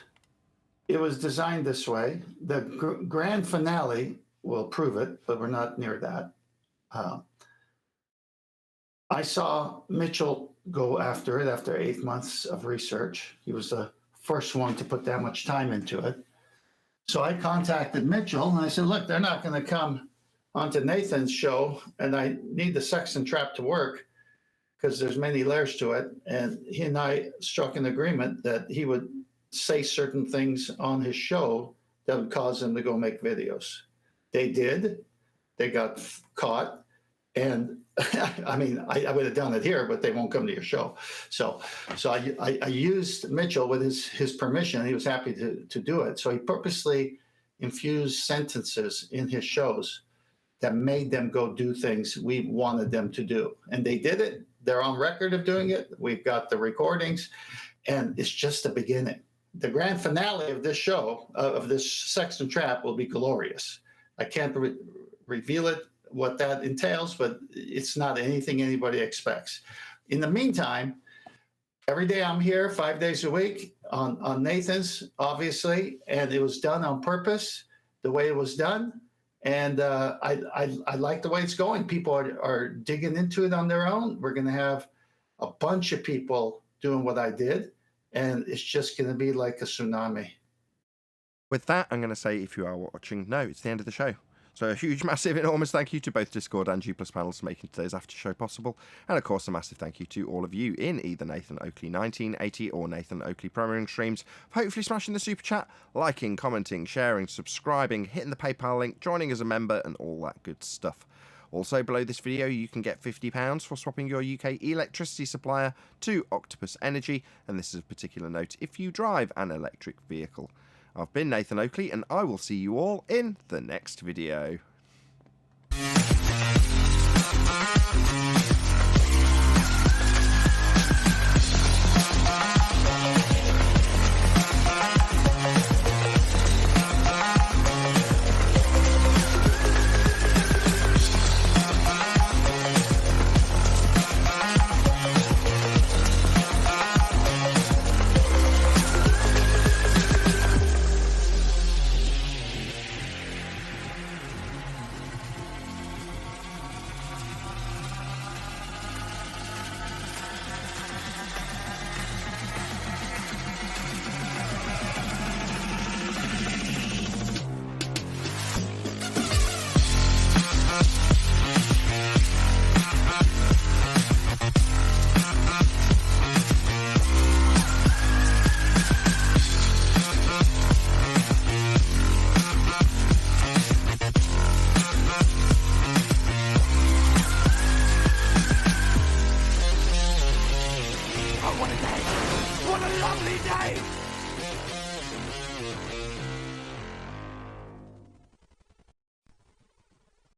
it was designed this way. The grand finale will prove it, but we're not near that. I saw Mitchell go after it after 8 months of research. He was the first one to put that much time into it. So I contacted Mitchell and I said, look, they're not going to come onto Nathan's show, and I need the sextant trap to work because there's many layers to it. And he and I struck an agreement that he would say certain things on his show that would cause him to go make videos. They did. They got caught. And I mean, I would have done it here, but they won't come to your show. So I used Mitchell with his permission. He was happy to do it. So he purposely infused sentences in his shows that made them go do things we wanted them to do. And they did it. They're on record of doing it. We've got the recordings, and it's just the beginning. The grand finale of this show, of this Sextant Trap, will be glorious. I can't reveal it, what that entails, but it's not anything anybody expects. In the meantime, every day I'm here 5 days a week on Nathan's, obviously, and it was done on purpose, the way it was done. And I like the way it's going. People are digging into it on their own. We're going to have a bunch of people doing what I did, and it's just going to be like a tsunami. With that, I'm going to say, if you are watching, no, it's the end of the show. So a huge, massive, enormous thank you to both Discord and G+ panels for making today's after show possible. And of course, a massive thank you to all of you in either Nathan Oakley 1980 or Nathan Oakley Premiering streams for hopefully smashing the super chat, liking, commenting, sharing, subscribing, hitting the PayPal link, joining as a member, and all that good stuff. Also, below this video, you can get £50 for swapping your UK electricity supplier to Octopus Energy, and this is of particular note if you drive an electric vehicle. I've been Nathan Oakley, and I will see you all in the next video. What a day! What a lovely day!